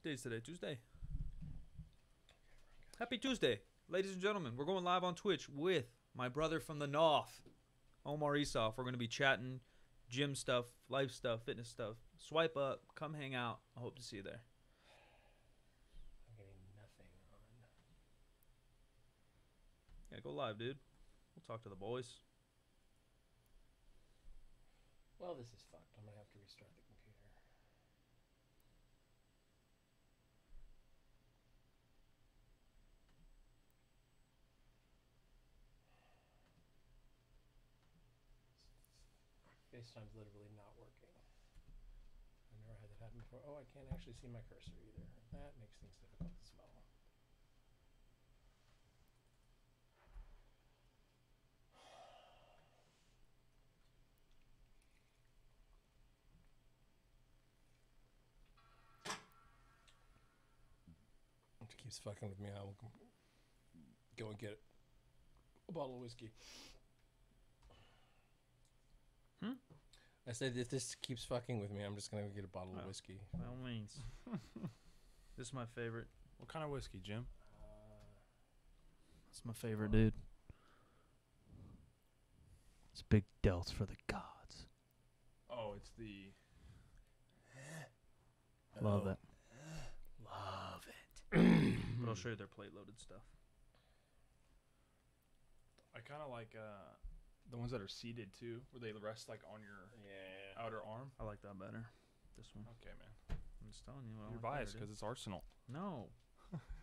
day's today? Tuesday. Happy Tuesday, ladies and gentlemen. We're going live on Twitch with my brother from the North, Omar Isuf. We're going to be chatting gym stuff, life stuff, fitness stuff. Swipe up, come hang out. I hope to see you there. I'm getting nothing on. Yeah, go live, dude. We'll talk to the boys. Well, this is fucked. I'm gonna have to restart the computer. FaceTime's literally not working. I've never had that happen before. Oh, I can't actually see my cursor either. That makes things difficult as well. If it keeps fucking with me, I'll go and get a bottle of whiskey. I said, if this keeps fucking with me, I'm just going to get a bottle of whiskey. By all means. This is my favorite. What kind of whiskey, Jim? It's my favorite, dude. It's big delts for the gods. Oh, it's the... Love it. Love it. But I'll show you their plate-loaded stuff. I kind of like the ones that are seated, too, where they rest, like, on your outer arm. I like that better. This one. Okay, man. I'm just telling you. You're biased because it's Arsenal. No.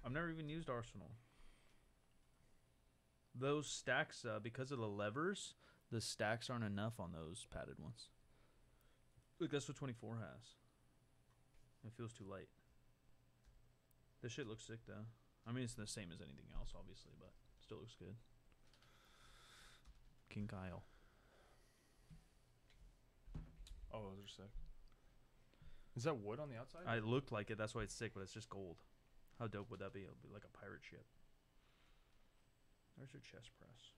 I've never even used Arsenal. Those stacks, because of the levers, the stacks aren't enough on those padded ones. Look, that's what 24 has. It feels too light. This shit looks sick, though. I mean, it's the same as anything else, obviously, but still looks good. King Kyle. Oh, those are sick. Is that wood on the outside? It looked like it. That's why it's sick, but it's just gold. How dope would that be? It'll be like a pirate ship. There's your chest press.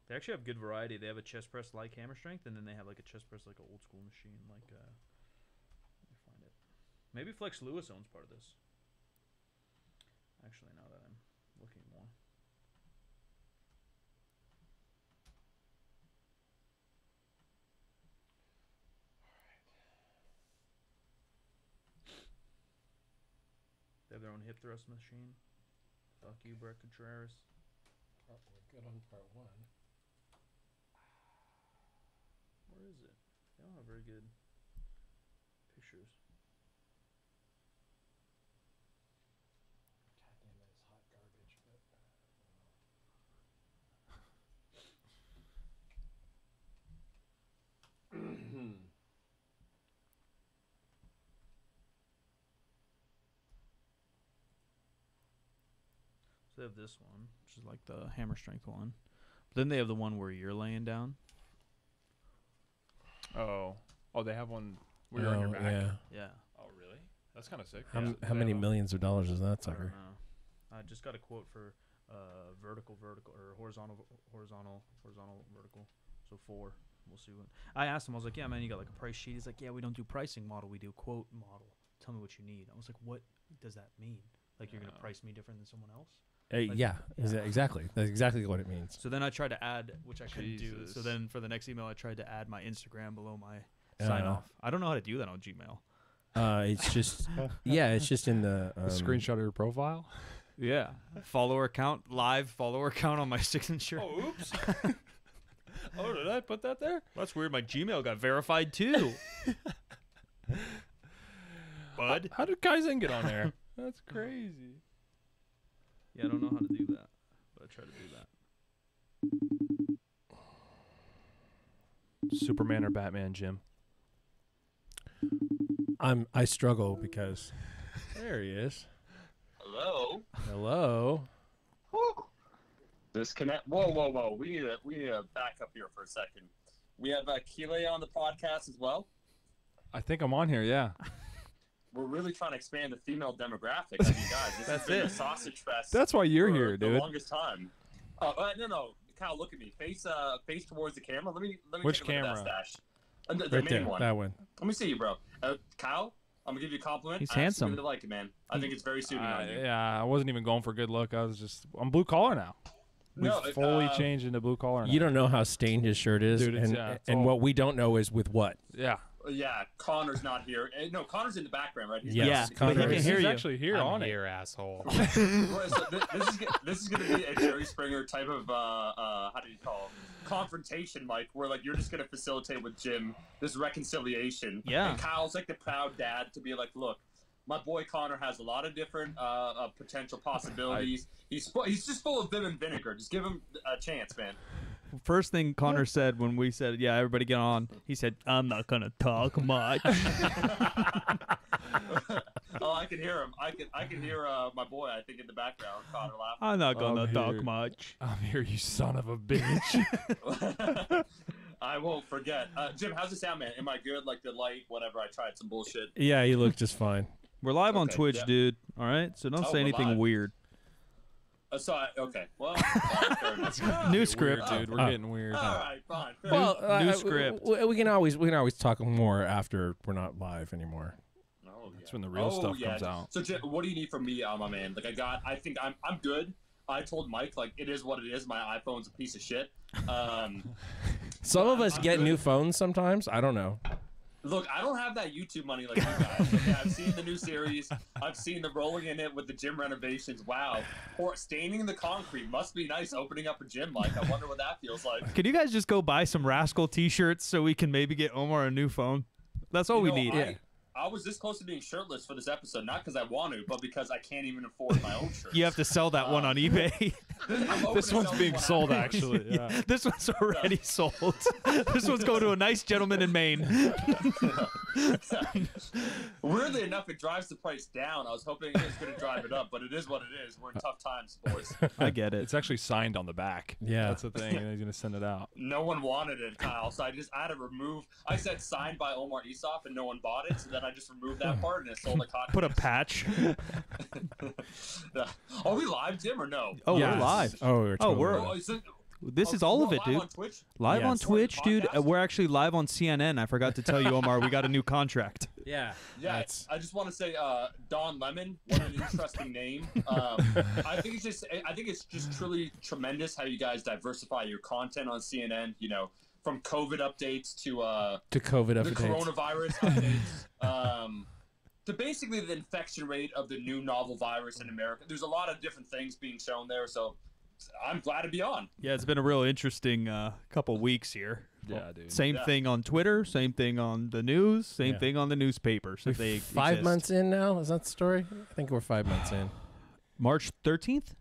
They actually have good variety. They have a chest press like hammer strength, and then they have like a chest press like an old school machine. Like, let me find it. Maybe Flex Lewis owns part of this. Actually, now that I'm looking more. They have their own hip thrust machine. Fuck you, Brett Contreras. Oh, we're good on part one. Where is it? They don't have very good pictures. God damn, that is hot garbage, but So they have this one, which is like the hammer strength one. But then they have the one where you're laying down. Oh, they have one where you're on your back? Yeah. Yeah. Oh, really? That's kind of sick. How many millions of dollars is that I don't sucker? know. I just got a quote for vertical, or horizontal, vertical. So 4. We'll see what. I asked him. I was like, "Yeah, man, you got like a price sheet?" He's like, "Yeah, we don't do pricing model. We do quote model. Tell me what you need." I was like, "What does that mean? Like you're gonna price me different than someone else?" Exactly. That's exactly what it means. So then I tried to add, which I couldn't do. So then for the next email, I tried to add my Instagram below my sign off. I don't know how to do that on Gmail. It's just, it's just in the screenshot of your profile. Yeah, follower account, live follower account on my signature. Oh, oops. Oh, did I put that there? Well, that's weird. My Gmail got verified too. Bud, how did Kaizen get on there? That's crazy. Yeah, I don't know how to do that, but I try to do that. Superman or Batman, Jim? I struggle because there he is. Hello. Hello. Woo. Disconnect. Whoa. We need to back up here for a second. We have Keeley on the podcast as well. I think I'm on here, yeah. We're really trying to expand the female demographic. I mean, guys, this has been a sausage fest. That's why you're for here, dude. The longest time. No. Kyle, look at me. Face towards the camera. Let me Which take a look at camera? that stash. The Right main there, one. that one. Let me see you, bro. Kyle, I'm gonna give you a compliment. He's I actually handsome. really like it, man. I think it's very suiting on you. Yeah, I wasn't even going for good look. I'm blue collar now. We've No, fully changed into blue collar now. You don't know how stained his shirt is, Dude, it's- and yeah, it's and all- what we don't know is with what. Yeah. Yeah, Connor's not here. No, Connor's in the background, right? He's Yes, Yeah, Connor but he can is- hear He's you. actually here I'm on it. here, asshole. Right, so this is gonna be a Jerry Springer type of how do you call it? Confrontation, Mike, where like you're just gonna facilitate with Jim this reconciliation. Yeah. And Kyle's like the proud dad to be like, look, my boy Connor has a lot of different potential possibilities. He's just full of vim and vinegar. Just give him a chance, man. First thing Connor said when we said, "Yeah, everybody get on," he said, "I'm not gonna talk much." Oh, I can hear him. I can hear my boy. I think in the background, Connor laughing. I'm not gonna I'm talk here. much. I'm here, you son of a bitch. I won't forget. Jim, how's it sound, man? Am I good? Like the light, whatever. I tried some bullshit. Yeah, you look just fine. We're live on Okay, Twitch, yeah. dude. All right, so don't Oh, say we're anything live. weird. Okay. Well, fine, fair enough. New Weird, script. dude. We're getting weird. All right, fine. Fair Well, new script. We can always talk more after we're not live anymore. Oh, That's when the real stuff comes out. So, Jim, what do you need from me, my man? Like, I think I'm good. I told Mike, like, it is what it is. My iPhone's a piece of shit. Some of us I'm get good. new phones sometimes. I don't know. Look, I don't have that YouTube money like you guys. Okay, I've seen the new series. I've seen the rolling in it with the gym renovations. Wow. Or staining the concrete must be nice opening up a gym. Like, I wonder what that feels like. Could you guys just go buy some Rascal T-shirts so we can maybe get Omar a new phone? That's all we You know, need. I was this close to being shirtless for this episode, not because I want to, but because I can't even afford my own shirt. You have to sell that one on eBay. This one's being sold, actually. Yeah. This one's already sold. This one's going to a nice gentleman in Maine. Weirdly enough, it drives the price down. I was hoping it was going to drive it up, but it is what it is. We're in tough times, boys. I get it. It's actually signed on the back. Yeah. That's the thing. And he's going to send it out. No one wanted it, Kyle, so I had to remove. I said signed by Omar Isuf, and no one bought it, so then I just removed that part and it sold like hot. Put a patch. Are we live, Jim, or no? Oh, Yes. we're live. Oh, we're totally we're- live. Oh, is it- This is oh, all of we're it, live dude. on Twitch? Live on Yes. Twitch, dude. Podcast? We're actually live on CNN. I forgot to tell you, Omar. We got a new contract. Yeah. Yeah, That's- I just want to say, Don Lemon. What an interesting name. I think it's just truly tremendous how you guys diversify your content on CNN. You know, from COVID updates to COVID the updates. coronavirus updates, to basically the infection rate of the new novel virus in America. There's a lot of different things being shown there, so I'm glad to be on. Yeah, it's been a real interesting couple weeks here. Yeah, dude. Same Yeah. thing on Twitter, same thing on the news, same Yeah. thing on the newspapers. We're If they 5 exist. months in now. Is that the story? I think we're 5 months in. March 13th?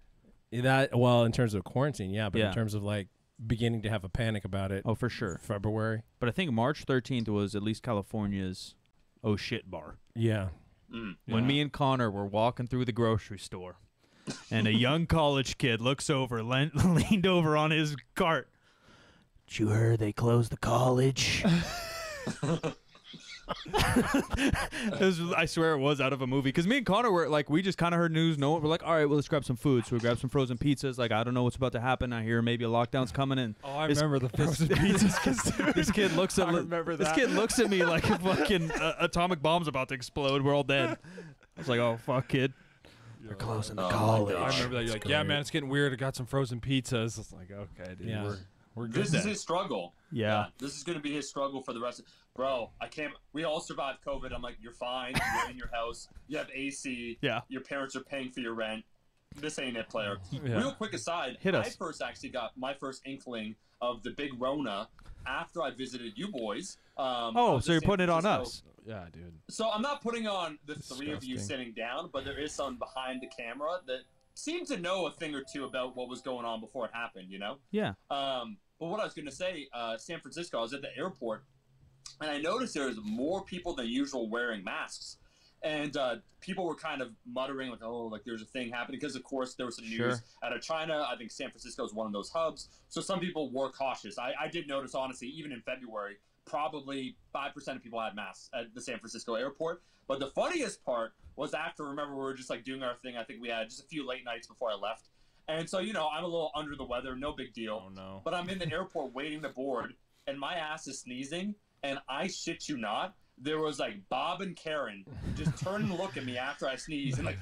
That well, in terms of quarantine, yeah, but Yeah. in terms of like beginning to have a panic about it, Oh, for sure. February. But I think March 13th was at least California's oh shit bar. Yeah. Mm. When Yeah. me and Connor were walking through the grocery store, and a young college kid looks over, leaned over on his cart. Did you hear they closed the college? I swear it was out of a movie. Because me and Connor were like, we just kind of heard news. No, we're like, all right, well, let's grab some food. So we grabbed some frozen pizzas. Like, I don't know what's about to happen. I hear maybe a lockdown's coming in. Oh, I This- remember the this- frozen pizzas. This kid looks at I remember this that. kid looks at me like a fucking atomic bomb's about to explode. We're all dead. I was like, oh fuck, kid. They're closing the Oh, my college. I gosh. remember that. You're like, yeah, man, it's getting weird. I got some frozen pizzas. It's like, okay, dude, Yeah. we're good. This is then. his struggle. Yeah. This is going to be his struggle for the rest of. Bro, I can't. We all survived COVID. I'm like, you're fine. You're in your house. You have AC. Yeah. Your parents are paying for your rent. This ain't it, player. Yeah. Real quick aside, Hit I us. first actually got my first inkling of the big Rona after I visited you boys. Oh, so you're putting it on us. Yeah, dude. So I'm not putting on the three of you Disgusting. sitting down, but there is someone behind the camera that seemed to know a thing or two about what was going on before it happened, you know? Yeah. But what I was going to say, San Francisco, I was at the airport, and I noticed there was more people than usual wearing masks. And people were kind of muttering, like, oh, like there's a thing happening. Because, of course, there was some news Sure. out of China. I think San Francisco is one of those hubs. So some people were cautious. I did notice, honestly, even in February, probably 5% of people had masks at the San Francisco airport. But the funniest part was after, remember, we were just like doing our thing. I think we had just a few late nights before I left. And so, you know, I'm a little under the weather, no big deal. Oh no. But I'm in the airport waiting to board, and my ass is sneezing, and I shit you not, there was like Bob and Karen just turn and look at me after I sneeze and like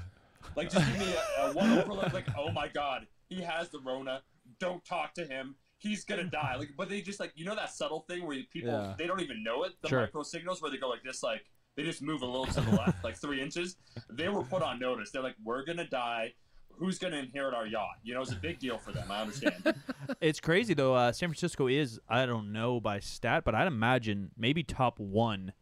just give me a one over look like, oh my God, he has the Rona. Don't talk to him. He's gonna die. Like, but they just like, you know, that subtle thing where people they don't even know it. The micro signals where they go like this, like they just move a little to the left, like 3 inches. They were put on notice. They're like, we're gonna die. Who's gonna inherit our yacht? You know, it's a big deal for them. I understand. It's crazy though. San Francisco is, I don't know by stat, but I'd imagine maybe top 1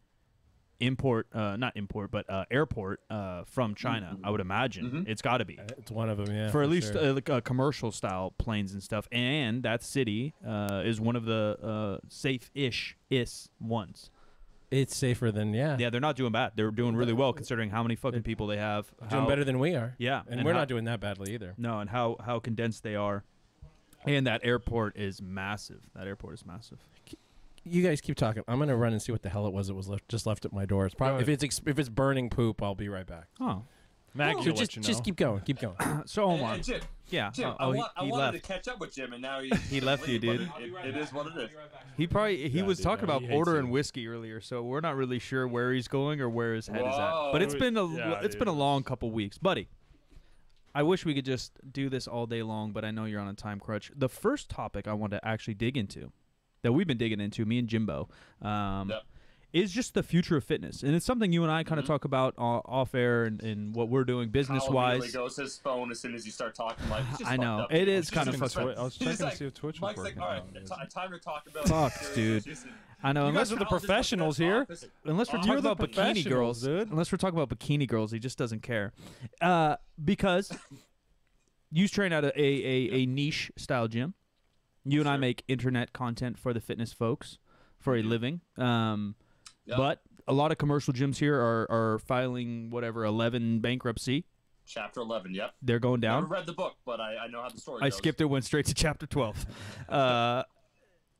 import, not import, but airport from China. I would imagine it's got to be. It's one of them, yeah. For at least like, commercial style planes and stuff. And that city is one of the safe-ish ones. It's safer than Yeah, they're not doing bad. They're doing really well considering how many fucking people they have. Doing better than we are. Yeah, and we're not doing that badly either. No, and how condensed they are. And that airport is massive. You guys keep talking. I'm gonna run and see what the hell it was that was left at my door. It's probably if it's burning poop, I'll be right back. Oh, Mac, So just keep going. So Omar, Jim, yeah, Jim, I wanted to catch up with Jim, and now he left you, dude. It is what it is. He was talking about he hates ordering you. whiskey earlier, so we're not really sure where he's going or where his head is at. But it's been a long couple weeks, buddy. I wish we could just do this all day long, but I know you're on a time crunch. The first topic I want to actually dig into, that we've been digging into, me and Jimbo, is just the future of fitness. And it's something you and I kind of talk about off air and what we're doing business-wise. Kyle really goes his phone as soon as you start talking. Like, it's just I know. fucked up. It is It's kind of just fucked up. I was checking to see if Twitch was Mike's working. like, all right, time to talk about Fuck, dude. I know. You Unless guys are the Kyle's just professionals looking at here. office. Unless we're You're talking the about bikini professionals, girls, dude. unless we're talking about bikini girls, he just doesn't care. Because you train at a niche style gym. You and I make internet content for the fitness folks for a living. But a lot of commercial gyms here are filing whatever 11 bankruptcy. Chapter 11. Yep. They're going down. Never read the book, but I know how the story I goes. skipped it, went straight to chapter 12.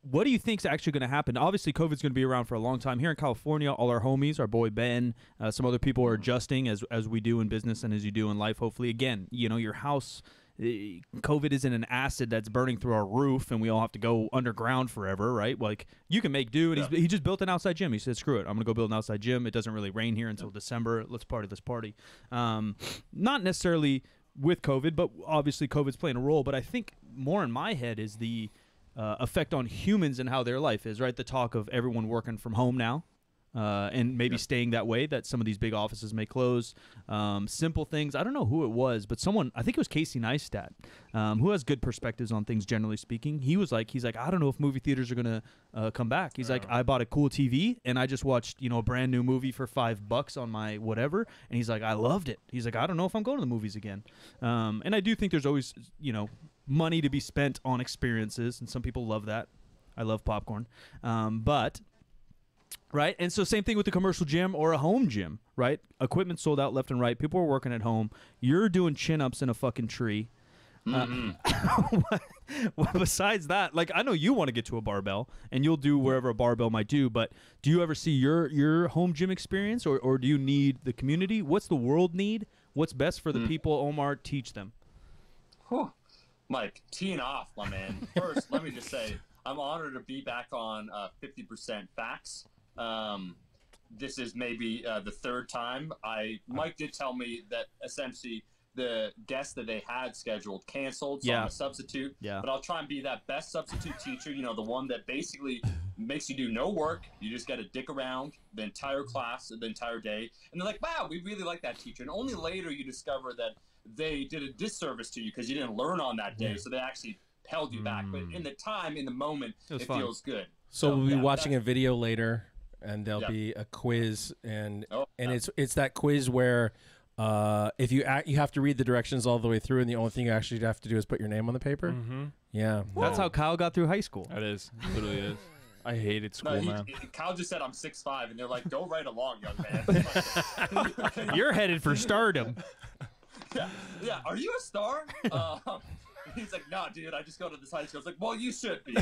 What do you think's actually going to happen? Obviously, COVID's going to be around for a long time. Here in California, all our homies, our boy Ben, some other people are adjusting as we do in business and as you do in life, hopefully. Again, you know, your house, COVID isn't an acid that's burning through our roof and we all have to go underground forever, right? Like, you can make do, and he just built an outside gym. He said, screw it, I'm going to go build an outside gym. It doesn't really rain here until December. Let's party this party. Not necessarily with COVID, but obviously COVID's playing a role. But I think more in my head is the effect on humans and how their life is, right? The talk of everyone working from home now and maybe staying that way, that some of these big offices may close. Simple things. I don't know who it was, but someone, I think it was Casey Neistat, who has good perspectives on things generally speaking. He's like, I don't know if movie theaters are going to come back. He's like, I bought a cool TV and I just watched, a brand new movie for $5 on my whatever. And he's like, I loved it. He's like, I don't know if I'm going to the movies again. And I do think there's always, money to be spent on experiences, and some people love that. I love popcorn. But right, and so same thing with the commercial gym or a home gym, right? Equipment sold out left and right. People are working at home. You're doing chin-ups in a fucking tree. Besides that, like, I know you want to get to a barbell, and you'll do wherever a barbell might do, but do you ever see your home gym experience, or do you need the community? What's the world need? What's best for the people? Omar, teach them. Whew. Mike, teeing off, my man. First, let me just say, I'm honored to be back on 50% Facts. This is maybe the third time. Mike did tell me that essentially the guest that they had scheduled canceled, so I'm a substitute. But I'll try and be that best substitute teacher, the one that basically makes you do no work. You just got to dick around the entire class, the entire day. And they're like, wow, we really like that teacher. And only later you discover that they did a disservice to you because you didn't learn on that day, so they actually held you back. But in the moment, it feels good. So we'll be watching a video later, and there'll be a quiz, and it's that quiz where if you have to read the directions all the way through, and the only thing you actually have to do is put your name on the paper. Mm-hmm. Yeah, that's how Kyle got through high school. That is, literally is. I hated school, man. Kyle just said I'm 6'5", and they're like, go right along, young man. You're headed for stardom. Yeah. Are you a star? He's like, no, dude. I just go to this high school. It's like, well, you should be.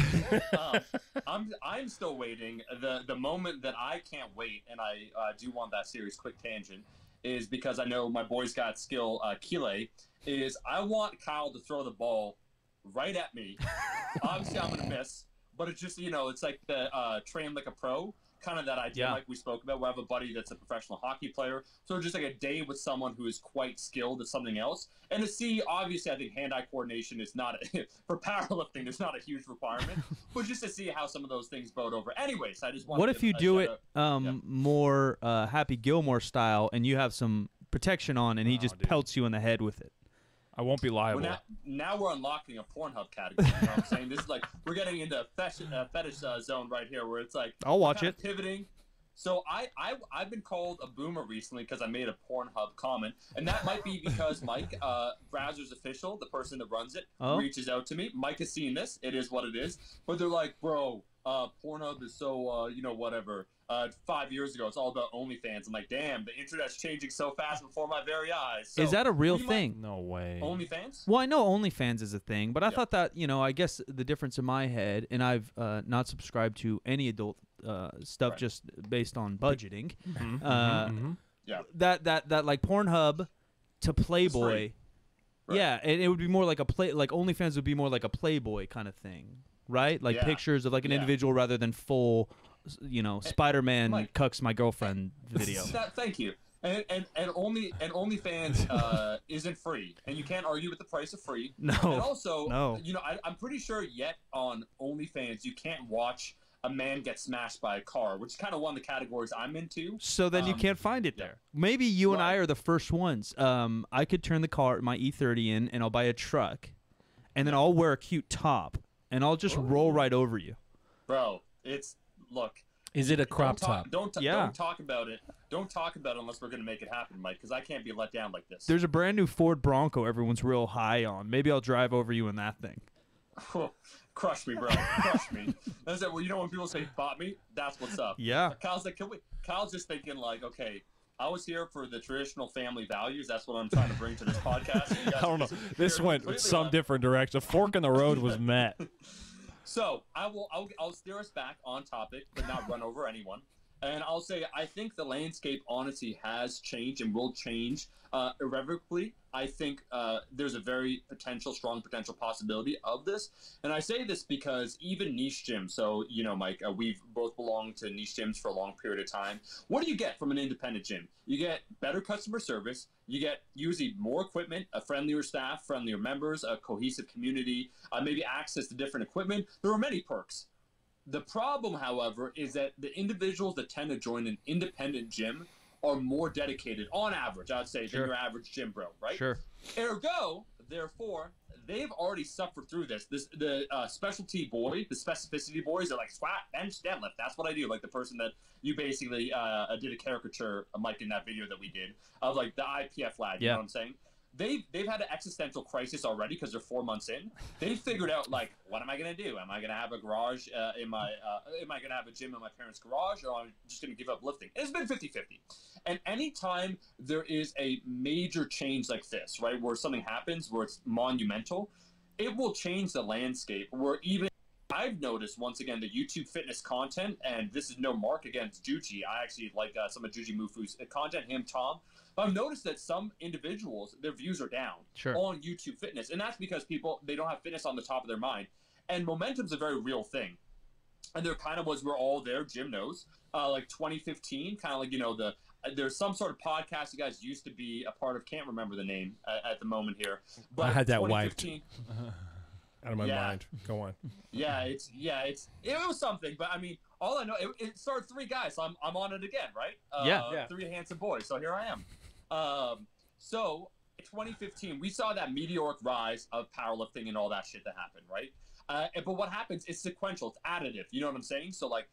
I'm still waiting. The moment that I can't wait, and I do want that series. Quick tangent is because I know my boy's got skill. Kile is I want Kyle to throw the ball right at me. Obviously, I'm gonna miss, but it's just it's like the train like a pro. kind of that idea Yeah. like we spoke about. We have a buddy that's a professional hockey player, so just like a day with someone who is quite skilled at something else. And to see, obviously, I think hand-eye coordination is not for powerlifting. There's not a huge requirement, but just to see how some of those things bode over. Anyways, I just want. What if you do it more Happy Gilmore style, and you have some protection on, and he just pelts you in the head with it? I won't be liable. Well, now we're unlocking a Pornhub category. You know what I'm saying? This is like we're getting into fetish zone right here, where it's like I'll watch it. Pivoting. So I've been called a boomer recently because I made a Pornhub comment, and that might be because Mike, Browser's official, the person that runs it, reaches out to me. Mike has seen this. It is what it is. But they're like, bro, Pornhub is so whatever. 5 years ago, it's all about OnlyFans. I'm like, damn, the internet's changing so fast before my very eyes. So, is that a real thing? No way. OnlyFans? Well, I know OnlyFans is a thing, but I thought that, I guess the difference in my head, and I've not subscribed to any adult stuff just based on budgeting. That like Pornhub to Playboy. Right. Yeah, and it would be more like OnlyFans would be more like a Playboy kind of thing, right? Like pictures of like an individual rather than full, Spider-Man cucks my girlfriend video. Thank you. And OnlyFans isn't free, and you can't argue with the price of free. No. And also, no. I'm pretty sure yet on OnlyFans you can't watch a man get smashed by a car, which is kind of one of the categories I'm into. So then you can't find it there. Maybe you and I are the first ones. I could turn my E30 in, and I'll buy a truck, and then I'll wear a cute top, and I'll just roll right over you. Bro, look. Is it a crop top? Don't talk about it. Don't talk about it unless we're going to make it happen, Mike, because I can't be let down like this. There's a brand new Ford Bronco everyone's real high on. Maybe I'll drive over you in that thing. Crush me, bro. Crush me. That's it. Well, when people say bought me, that's what's up. Yeah. Kyle's like, Kyle's just thinking like, okay, I was here for the traditional family values. That's what I'm trying to bring to this podcast. I don't know. This went some different direction. A fork in the road was met. So I'll steer us back on topic, but not run over anyone. And I'll say I think the landscape honestly has changed and will change irrevocably. I think there's a very strong potential possibility of this. And I say this because even niche gyms, so, Mike, we've both belonged to niche gyms for a long period of time. What do you get from an independent gym? You get better customer service. You get usually more equipment, a friendlier staff, friendlier members, a cohesive community, maybe access to different equipment. There are many perks. The problem, however, is that the individuals that tend to join an independent gym are more dedicated, on average, I'd say, than your average gym bro, right? Sure. Ergo, therefore, they've already suffered through this. The specialty boy, the specificity boys are like squat, bench, deadlift. That's what I do. Like the person that you basically did a caricature, Mike, in that video that we did of like the IPF lad. You know what I'm saying? They've had an existential crisis already because they're 4 months in. They figured out like, what am I gonna do? Am I gonna have a garage am I gonna have a gym in my parents' garage, or am I just gonna give up lifting? It's been 50-50. And anytime there is a major change like this, right, where something happens where it's monumental, it will change the landscape. Where even I've noticed, once again, the YouTube fitness content, and this is no mark against Juji. I actually like some of Juji Mufu's content, him, Tom. But I've noticed that some individuals, their views are down on YouTube fitness. And that's because they don't have fitness on the top of their mind. And momentum's a very real thing. And there kind of was, we're all there, Jim knows, like 2015, kind of like, there's some sort of podcast you guys used to be a part of. Can't remember the name at the moment here. But I had that wiped out of my mind. Go on. It was something, but I mean, all I know, it started 3 guys, so I'm on it again, right? 3 handsome boys, so here I am. So in 2015, we saw that meteoric rise of powerlifting and all that shit that happened, right? But what happens is sequential, it's additive. You know what I'm saying? So like,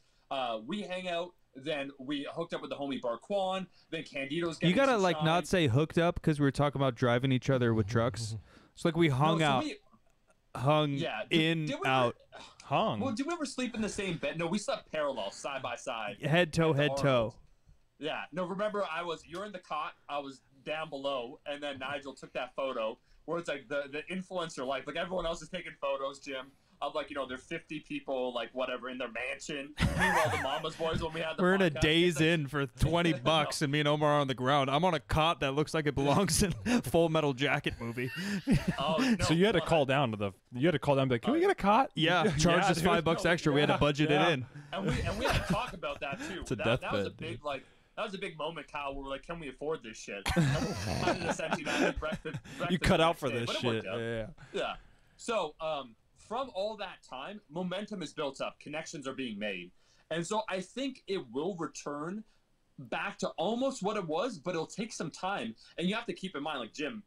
we hang out, then we hooked up with the homie Barquan, then Candido's getting You gotta some like shine. not say hooked up because we were talking about driving each other with trucks. It's like we hung out. Hung out. Hung. Well, did we ever sleep in the same bed? No, we slept parallel, side by side. Head toe. Yeah. No, remember you're in the cot, I was down below, and then Nigel took that photo where it's like the influencer life. Like everyone else is taking photos, Jim. of like, there's 50 people, like whatever, in their mansion. Meanwhile, the Mama's Boys, when we had the We're in a podcast, Days Inn for $20, and me and Omar are on the ground. I'm on a cot that looks like it belongs in Full Metal Jacket movie. Oh, no, So you had to call down to and be like, can we get a cot? Yeah, charged us dude. $5 extra. We had to budget it in. And we had to talk about that too. It's a that was a deathbed, big dude. that was a big moment, Kyle, where we're like, can we afford this shit? I did essentially not eat breakfast You the cut out next for day, this but it shit. worked out. Yeah. Yeah. So from all that time, momentum is built up. Connections are being made. And so I think it will return back to almost what it was, but it'll take some time. And you have to keep in mind, like Jim,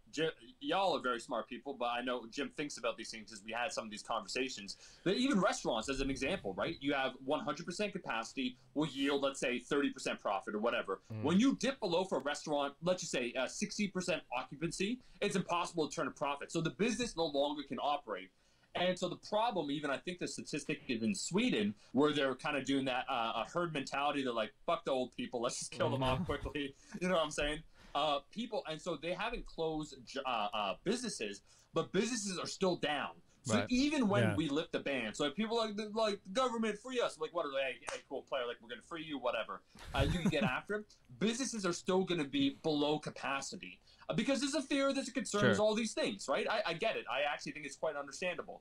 y'all are very smart people, but I know Jim thinks about these things because we had some of these conversations. That even restaurants, as an example, right? You have 100% capacity will yield, let's say, 30% profit or whatever. When you dip below for a restaurant, let's just say 60% occupancy, it's impossible to turn a profit. So the business no longer can operate. And so the problem, even I think the statistic is in Sweden, where they're kind of doing that a herd mentality. They're like, fuck the old people, let's just kill them off quickly. You know what I'm saying? People, and so they haven't closed businesses, but businesses are still down. So Right. even when we lift the ban, so if people are like the government free us, like what are they? Hey, cool player, like we're gonna free you, whatever. You can get after it. Businesses are still gonna be below capacity. Because there's a fear, there's a concern, there's all these things, right? I get it. I actually think it's quite understandable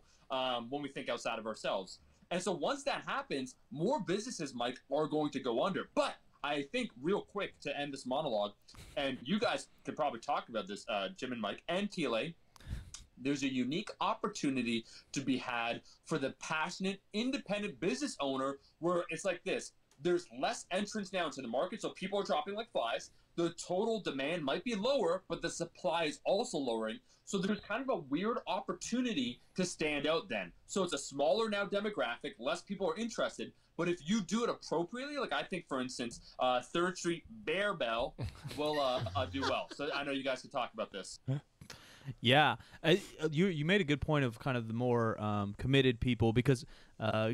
when we think outside of ourselves. And so once that happens, more businesses, Mike, are going to go under. But I think real quick to end this monologue, and you guys could probably talk about this, Jim and Mike and TLA, there's a unique opportunity to be had for the passionate, independent business owner where it's like this. There's less entrance now into the market, so people are dropping like flies. The total demand might be lower, but the supply is also lowering. So there's kind of a weird opportunity to stand out then. So it's a smaller now demographic, less people are interested. But if you do it appropriately, like I think, for instance, 3rd Street Bear Bell will do well. So I know you guys could talk about this. Yeah, you made a good point of kind of the more committed people, because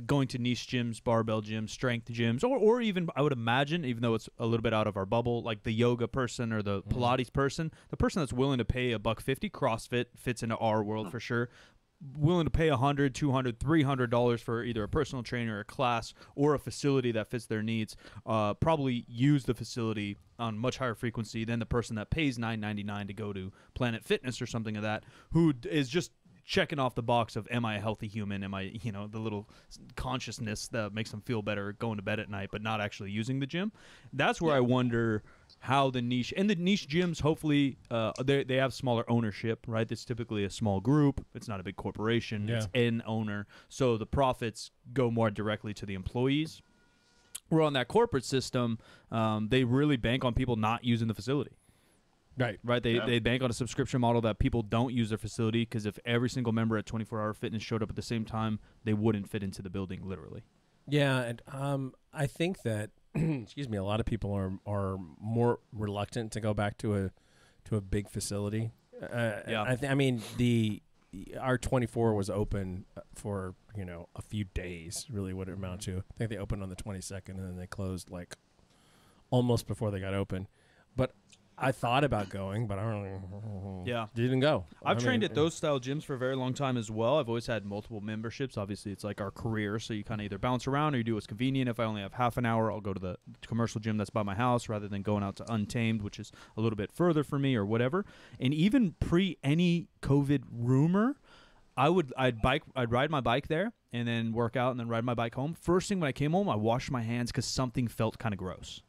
going to niche gyms, barbell gyms, strength gyms, or even I would imagine, even though it's a little bit out of our bubble, like the yoga person or the Pilates person, the person that's willing to pay $150, CrossFit fits into our world for sure. Willing to pay $100, $200, $300 for either a personal trainer, a class, or a facility that fits their needs, probably use the facility on much higher frequency than the person that pays $9.99 to go to Planet Fitness or something of that, who is just checking off the box of, am I a healthy human? Am I, the little consciousness that makes them feel better going to bed at night, but not actually using the gym. That's where I wonder how the niche gyms, hopefully they have smaller ownership, right? It's typically a small group. It's not a big corporation. It's an owner. So the profits go more directly to the employees. Where on that corporate system, they really bank on people not using the facility. Right. They bank on a subscription model that people don't use their facility, because if every single member at 24 Hour Fitness showed up at the same time, they wouldn't fit into the building, literally. Yeah, and I think that excuse me, a lot of people are more reluctant to go back to a big facility. I mean our 24 was open for a few days, really what it amounted to. I think they opened on the 22nd and then they closed like almost before they got open. But I thought about going, but I didn't go. I've trained at those style gyms for a very long time as well. I've always had multiple memberships. Obviously, it's like our career, so you kind of either bounce around or you do what's convenient. If I only have half an hour, I'll go to the commercial gym that's by my house rather than going out to Untamed, which is a little bit further for me or whatever. And even pre any COVID rumor, I'd ride my bike there and then work out and then ride my bike home. First thing when I came home, I washed my hands because something felt kind of gross.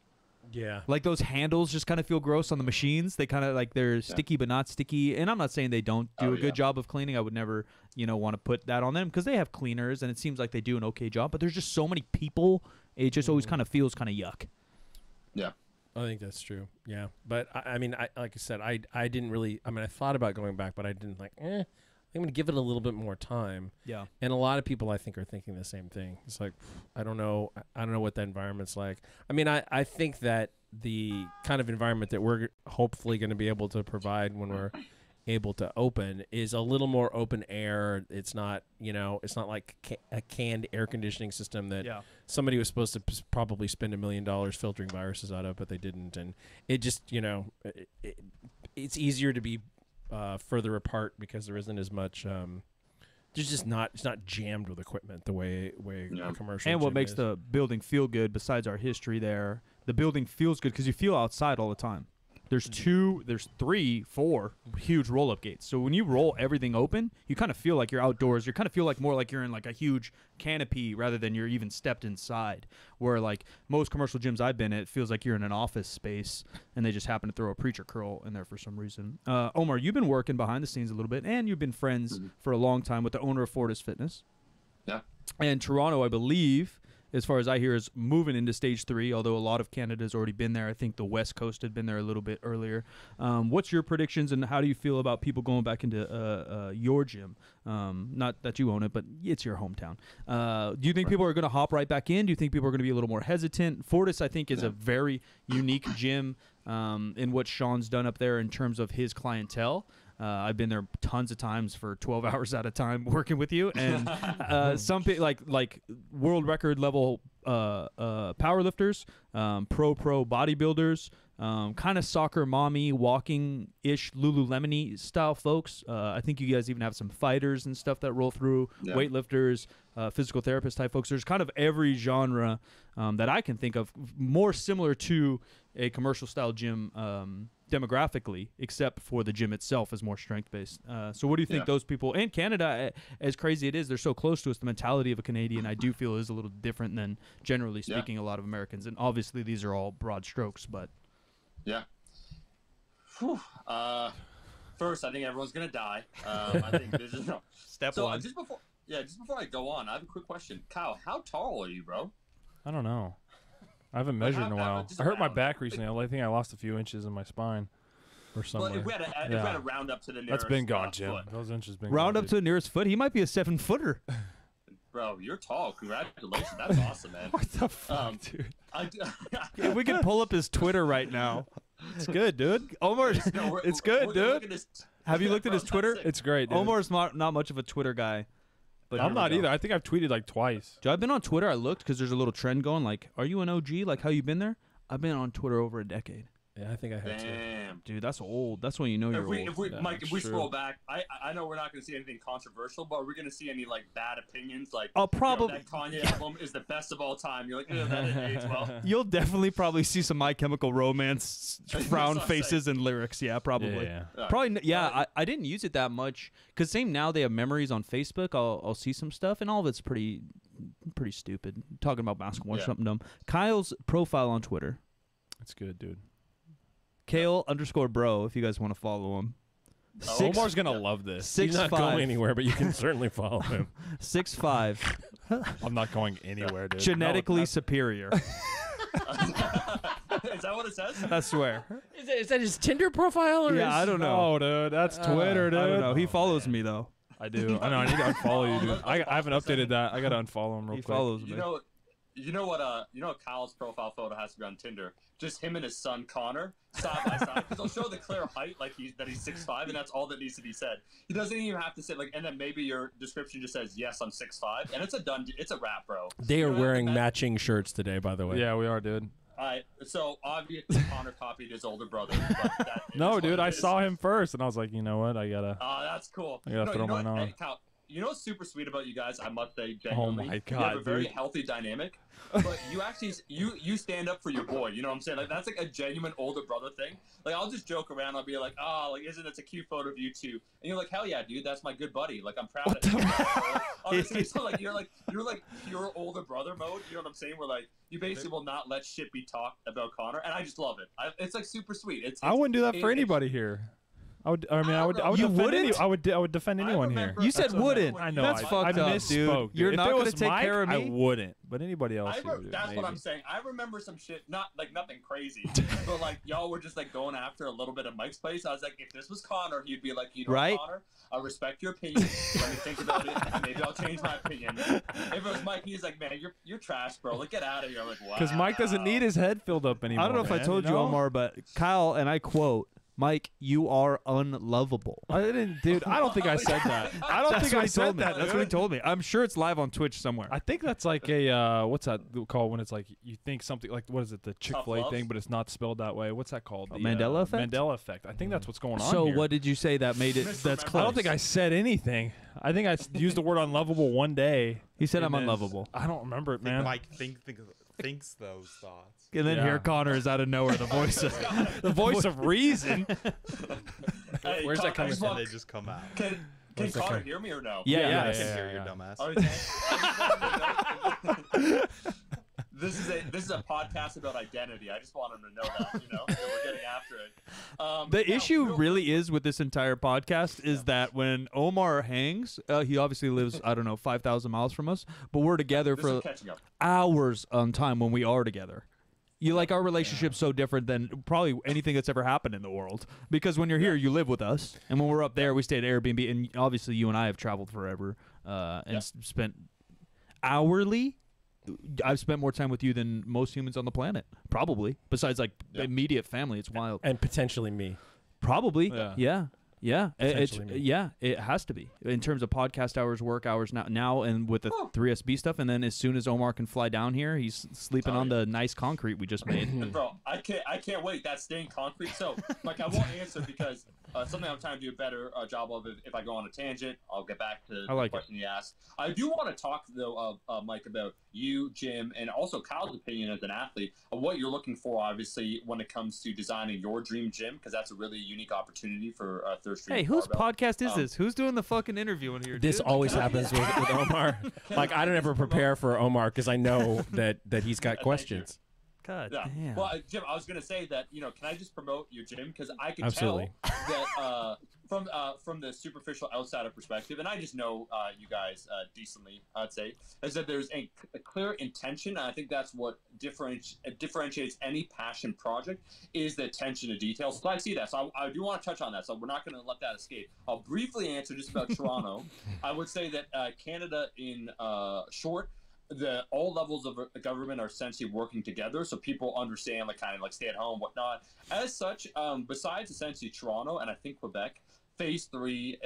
Yeah. Like those handles just kind of feel gross on the machines. They kind of like they're sticky but not sticky. And I'm not saying they don't do a good job of cleaning. I would never, want to put that on them because they have cleaners and it seems like they do an okay job. But there's just so many people. It just always kind of feels kind of yuck. Yeah. I think that's true. Yeah. But I mean, like I said, I didn't really, I thought about going back, but I didn't I'm going to give it a little bit more time. Yeah. And a lot of people, I think, are thinking the same thing. It's like, I don't know what that environment's like. I mean, I think that the kind of environment that we're hopefully going to be able to provide when we're able to open is a little more open air. It's not, it's not like a canned air conditioning system that somebody was supposed to probably spend $1 million filtering viruses out of, but they didn't. And it just, it's easier to be further apart because there isn't as much there's just not it's not jammed with equipment the way a commercial. And what gym makes is. the building feel good, besides our history there, the building feels good because you feel outside all the time. There's 3, 4 huge roll-up gates. So when you roll everything open, you kind of feel like you're outdoors. You kind of feel like more like you're in like a huge canopy rather than you're even stepped inside. Where like most commercial gyms I've been at, it feels like you're in an office space and they just happen to throw a preacher curl in there for some reason. Omar, you've been working behind the scenes a little bit, and you've been friends for a long time with the owner of Fortis Fitness. Yeah. And Toronto, I believe, as far as I hear, is moving into stage 3, although a lot of Canada's already been there. I think the West Coast had been there a little bit earlier. What's your predictions, and how do you feel about people going back into your gym? Not that you own it, but it's your hometown. Do you think people are going to hop right back in? Do you think people are going to be a little more hesitant? Fortis, I think, is a very unique gym in what Sean's done up there in terms of his clientele. I've been there tons of times for 12 hours at a time working with you, and some people like world record level powerlifters, pro bodybuilders, kind of soccer mommy walking ish Lululemon style folks. I think you guys even have some fighters and stuff that roll through, weightlifters, physical therapist type folks. There's kind of every genre that I can think of, more similar to a commercial style gym demographically, except for the gym itself is more strength based. So what do you think those people in Canada, as crazy it is, they're so close to us, the mentality of a Canadian I do feel is a little different than generally speaking a lot of Americans, and obviously these are all broad strokes, but first I think everyone's gonna die. I think this is step one. Just before I go on, I have a quick question. Kyle, how tall are you, bro? I don't know. I haven't measured in a while. I hurt my back recently. I think I lost a few inches in my spine or somewhere. Well, if we had to round up to the nearest that's been gone, Jim. foot. Those inches been round gone, up to the nearest foot. He might be a 7-footer. Bro, you're tall. Congratulations. That's awesome, man. What the fuck, dude? If we can pull up his Twitter right now. It's good, dude. Omar, it's good, dude. Have you looked at his Twitter? It's great, dude. Omar's not much of a Twitter guy. But I'm not either. I think I've tweeted like twice. Dude, I've been on Twitter. I looked because there's a little trend going. Like, are you an OG? Like, how you been there? I've been on Twitter over a decade. Yeah, I think I have too. Damn. Dude, that's old. That's when you know you're old. Mike, if we scroll back, I know we're not going to see anything controversial, but we're going to see any like bad opinions, like probably that Kanye album is the best of all time. You're like, that didn't age well. You'll definitely probably see some My Chemical Romance frown faces and lyrics. Yeah, probably. Yeah. Probably. Yeah, I didn't use it that much because same now they have memories on Facebook. I'll see some stuff and all of it's pretty stupid. Talking about basketball or something dumb. Kyle's profile on Twitter. It's good, dude. Kale_bro, if you guys want to follow him. Omar's gonna love this. He's not going anywhere, but you can certainly follow him. 6'5". I'm not going anywhere, dude. Genetically superior. Is that what it says? I swear. Is that his Tinder profile? Or I don't know. No, dude. That's Twitter, dude. I don't know. He follows me though. I do. I know. I need to unfollow you, dude. I haven't updated that. I gotta unfollow him real quick. He follows me. You know what Kyle's profile photo has to be on Tinder? Just him and his son Connor side by side, because they'll show the clear height, like he's 6'5", and that's all that needs to be said. He doesn't even have to say and then maybe your description just says yes, I'm 6'5", and it's a wrap, bro. They are wearing matching shirts today, by the way. Yeah, we are, dude. So obviously Connor copied his older brother. But no, dude, I saw him first, and I was like, you know what, I gotta. Oh, that's cool. I gotta throw mine on. Hey, Kyle, you know what's super sweet about you guys? I must say, oh my God, you have a very dude. healthy dynamic. But you actually you stand up for your boy. You know what I'm saying? Like that's like a genuine older brother thing. Like I'll just joke around. I'll be like, oh, like isn't it a cute photo of you two? And you're like, hell yeah, dude, that's my good buddy. Like I'm proud of him. Honestly, so like you're like pure older brother mode. You know what I'm saying? Where like you basically will not let shit be talked about Connor, and I just love it. It's like super sweet. I wouldn't do that for anybody here. I would defend anyone here. You said wouldn't. I know. That's fucked up, dude. You're not going to take care of me? I wouldn't. But anybody else that's what I'm saying. I remember some shit, not like nothing crazy, but like y'all were just like going after a little bit of Mike's place. I was like, if this was Connor, he'd be like, you know, right? Connor, I respect your opinion. Let me think about it. Maybe I'll change my opinion. If it was Mike, he's like, man, you're trash, bro. Like, get out of here. I'm like, wow. Because Mike doesn't need his head filled up anymore. I don't know if I told you, Omar, but Kyle, and I quote, Mike, you are unlovable. I didn't, dude. I don't think I said that. I don't think I said that. That's what he told me. I'm sure it's live on Twitch somewhere. I think that's like a what's that called when it's like you think something like what is it, the Chick-fil-A thing, but it's not spelled that way. What's that called? The Mandela effect. Mandela effect. I think that's what's going on. So here. what did you say that made it? That's close. I don't think I said anything. I think I used the word unlovable one day. He said I'm then unlovable. I don't remember it, man. Mike thinks those thoughts. And then here Connor is out of nowhere, the voice of the voice of reason. Hey, Where's that coming from? They just come out. Can Connor hear me or no? Yeah. I can hear your dumbass. This is a podcast about identity. I just want him to know that, that we're getting after it. The issue really is with this entire podcast is that when Omar hangs, he obviously lives, 5,000 miles from us, but we're together for hours on time when we are together. Our relationship's so different than probably anything that's ever happened in the world. Because when you're here, you live with us, and when we're up there, we stay at Airbnb. And obviously, you and I have traveled forever and spent hourly. I've spent more time with you than most humans on the planet, probably. Besides, immediate family, it's wild. And potentially me. Probably, yeah. It has to be in terms of podcast hours, work hours now, and with the 3SB stuff. And then as soon as Omar can fly down here, he's sleeping on the nice concrete we just made. Bro, I can't wait. That stained concrete. So, I won't answer because something I'm trying to do a better job of. If I go on a tangent, I'll get back to the question you asked. I do want to talk though, Mike, about you, Jim, and also Kyle's opinion as an athlete of what you're looking for. Obviously, when it comes to designing your dream gym, because that's a really unique opportunity for Third Street. Hey, whose podcast is this? Who's doing the fucking interview in here? This always happens with Omar. I don't ever prepare for Omar because I know that he's got questions. God damn. Well, Jim, I was going to say that, can I just promote your gym? Because I can Absolutely. tell that from the superficial outsider perspective, and I just know you guys decently, I'd say, is that there's a clear intention. And I think that's what differentiates any passion project is the attention to detail. So I see that. So I do want to touch on that. So we're not going to let that escape. I'll briefly answer just about Toronto. I would say that Canada in short, all levels of government are essentially working together, so people understand stay at home, whatnot. As such, besides essentially Toronto and I think Quebec, Phase 3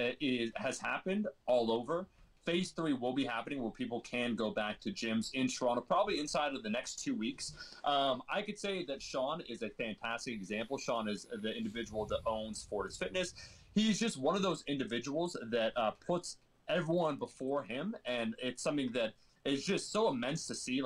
has happened all over. Phase 3 will be happening where people can go back to gyms in Toronto, probably inside of the next 2 weeks. I could say that Sean is a fantastic example. Sean is the individual that owns Fortis Fitness. He's just one of those individuals that puts everyone before him, and it's something that is just so immense to see,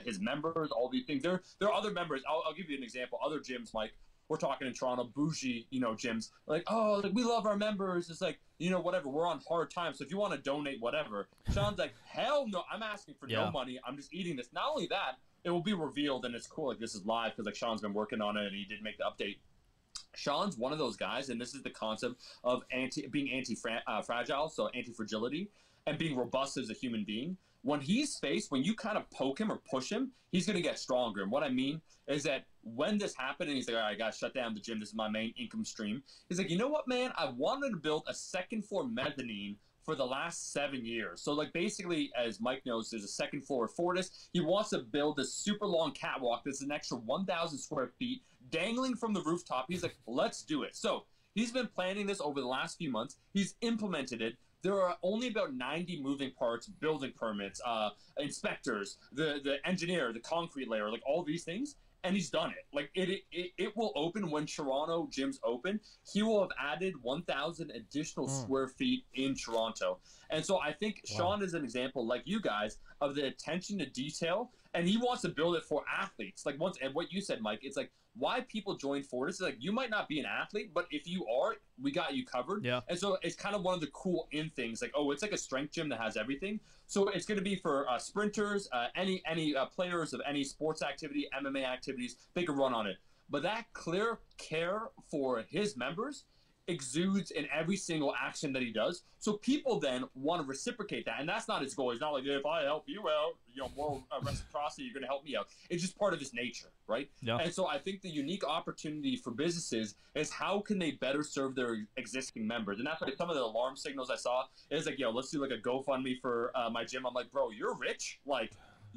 his members, all these things. There are other members. I'll give you an example. Other gyms, Mike, we're talking in Toronto, bougie, gyms, we love our members. It's whatever. We're on hard times, so if you want to donate, whatever. Sean's like, hell no, I'm asking for no money. I'm just eating this. Not only that, it will be revealed, and it's cool. This is live because Sean's been working on it, and he did make the update. Sean's one of those guys, and this is the concept of being anti-fragile, so anti-fragility, and being robust as a human being. When he's faced, when you kind of poke him or push him, he's going to get stronger. And what I mean is that when this happened and he's like, all right, I got to shut down the gym. This is my main income stream. He's like, you know what, man? I wanted to build a second floor mezzanine for the last 7 years. So basically, as Mike knows, there's a second floor at Fortis. He wants to build this super long catwalk that's an extra 1,000 square feet dangling from the rooftop. He's like, let's do it. So he's been planning this over the last few months. He's implemented it. There are only about 90 moving parts, building permits, inspectors, the engineer, the concrete layer, all these things, and he's done it. It will open when Toronto gyms open. He will have added 1,000 additional square feet in Toronto. And so I think Sean is an example, like you guys, of the attention to detail, and he wants to build it for athletes. And what you said, Mike, it's why people join Fortis is you might not be an athlete, but if you are, we got you covered. Yeah. And so it's kind of one of the cool things. It's like a strength gym that has everything. So it's going to be for sprinters, any players of any sports activity, MMA activities, they can run on it. But that clear care for his members exudes in every single action that he does. So people then want to reciprocate that. And that's not his goal. He's not if I help you out, moral reciprocity, you're going to help me out. It's just part of his nature, right? Yeah. And so I think the unique opportunity for businesses is how can they better serve their existing members? And that's some of the alarm signals I saw is let's do a GoFundMe for my gym. I'm like, bro, you're rich.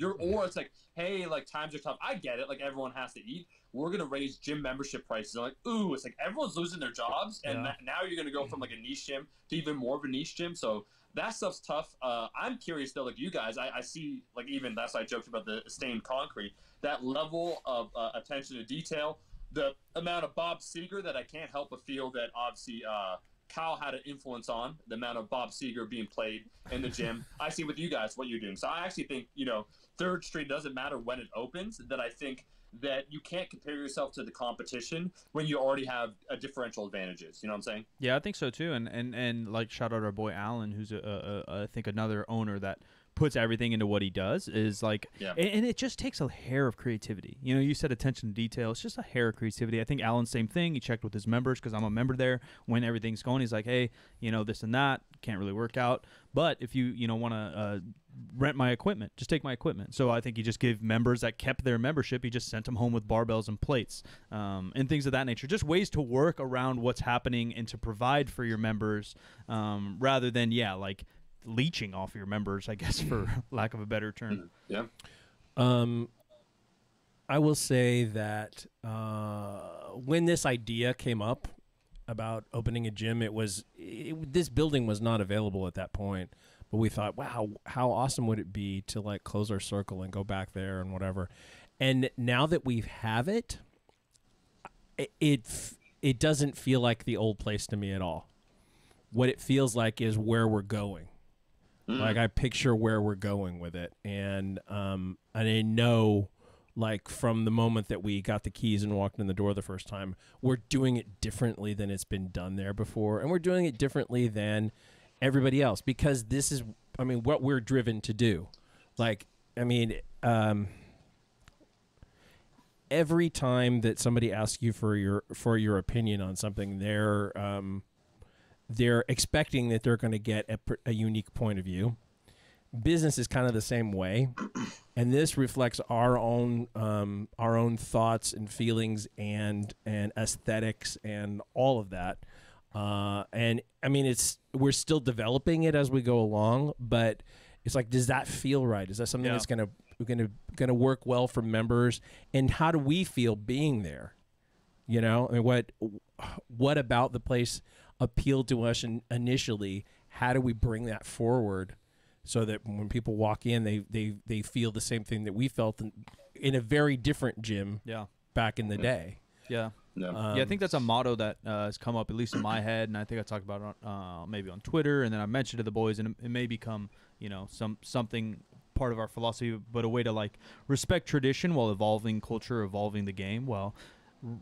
Or it's like, hey, like times are tough. I get it. Like everyone has to eat. We're going to raise gym membership prices. I'm like, ooh, it's like everyone's losing their jobs. And now you're going to go from like a niche gym to even more of a niche gym. So that stuff's tough. I'm curious though, like you guys, I see like even that's why I joked about the stained concrete, that level of attention to detail, the amount of Bob Seger that I can't help but feel that obviously Kyle had an influence on the amount of Bob Seger being played in the gym. I see with you guys what you're doing. So I actually think, 3rd Street doesn't matter when it opens, that I think that you can't compare yourself to the competition when you already have a differential advantages. You know what I'm saying? Yeah, I think so too. And like shout out our boy Alan, who's I think another owner that puts everything into what he does, is like, and it just takes a hair of creativity. You said attention to detail. It's just a hair of creativity. I think Alan, same thing. He checked with his members because I'm a member there. When everything's going, he's like, hey, this and that can't really work out. But if you want to rent my equipment, just take my equipment. So I think he just gave members that kept their membership, he just sent them home with barbells and plates and things of that nature. Just ways to work around what's happening and to provide for your members rather than, like, leeching off your members, I guess, for lack of a better term. Yeah. I will say that when this idea came up about opening a gym, this building was not available at that point, but we thought, wow, how awesome would it be to like close our circle and go back there and whatever. And now that we have it, it doesn't feel like the old place to me at all. What it feels like is where we're going. Like I picture where we're going with it, and I know, like from the moment that we got the keys and walked in the door the first time, we're doing it differently than it's been done there before, and we're doing it differently than everybody else because this is, what we're driven to do. Like, every time that somebody asks you for your opinion on something, they're expecting that they're going to get a unique point of view. Business is kind of the same way, and this reflects our own thoughts and feelings and aesthetics and all of that. And we're still developing it as we go along, but it's like, does that feel right? Is that something that's going to work well for members? And how do we feel being there? What about the place appealed to us initially? How do we bring that forward so that when people walk in, they feel the same thing that we felt in a very different gym back in the day? Yeah. I think that's a motto that has come up, at least in my head, and I think I talked about it maybe on Twitter, and then I mentioned to the boys, and it may become something part of our philosophy, but a way to like respect tradition while evolving culture, evolving the game. Well,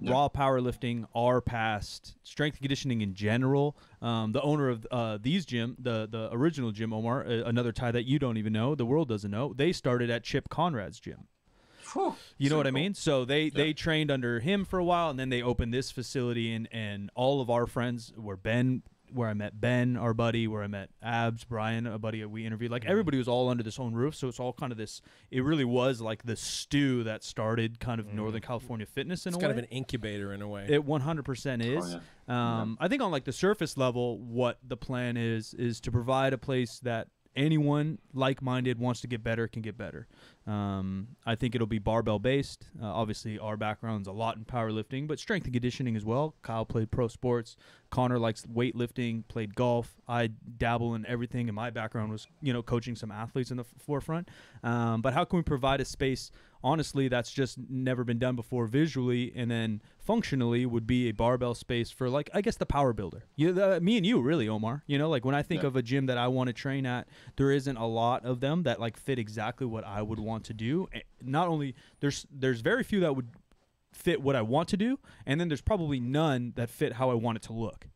raw powerlifting, our past, strength and conditioning in general. The owner of these gym, the original gym, Omar, another tie that you don't even know, the world doesn't know, they started at Chip Conrad's gym. You know what I mean? So they trained under him for a while, and then they opened this facility, and all of our friends were where I met Ben, our buddy, where I met Abs, Brian, a buddy we interviewed. Like, everybody was all under this own roof, so it's all kind of this, it really was like the stew that started kind of Northern California fitness in a way. It's kind of an incubator in a way. It 100% is. I think on like the surface level, what the plan is to provide a place that anyone like-minded wants to get better can get better. I think it'll be barbell-based. Obviously, our background's a lot in powerlifting, but strength and conditioning as well. Kyle played pro sports. Connor likes weightlifting, played golf. I dabble in everything, and my background was, coaching some athletes in the forefront. But how can we provide a space, honestly, that's just never been done before visually, and then functionally would be a barbell space for, like, I guess the power builder. Me and you, really, Omar. Like when I think of a gym that I want to train at, there isn't a lot of them that like fit exactly what I would want to do. Not only there's very few that would fit what I want to do, and then there's probably none that fit how I want it to look,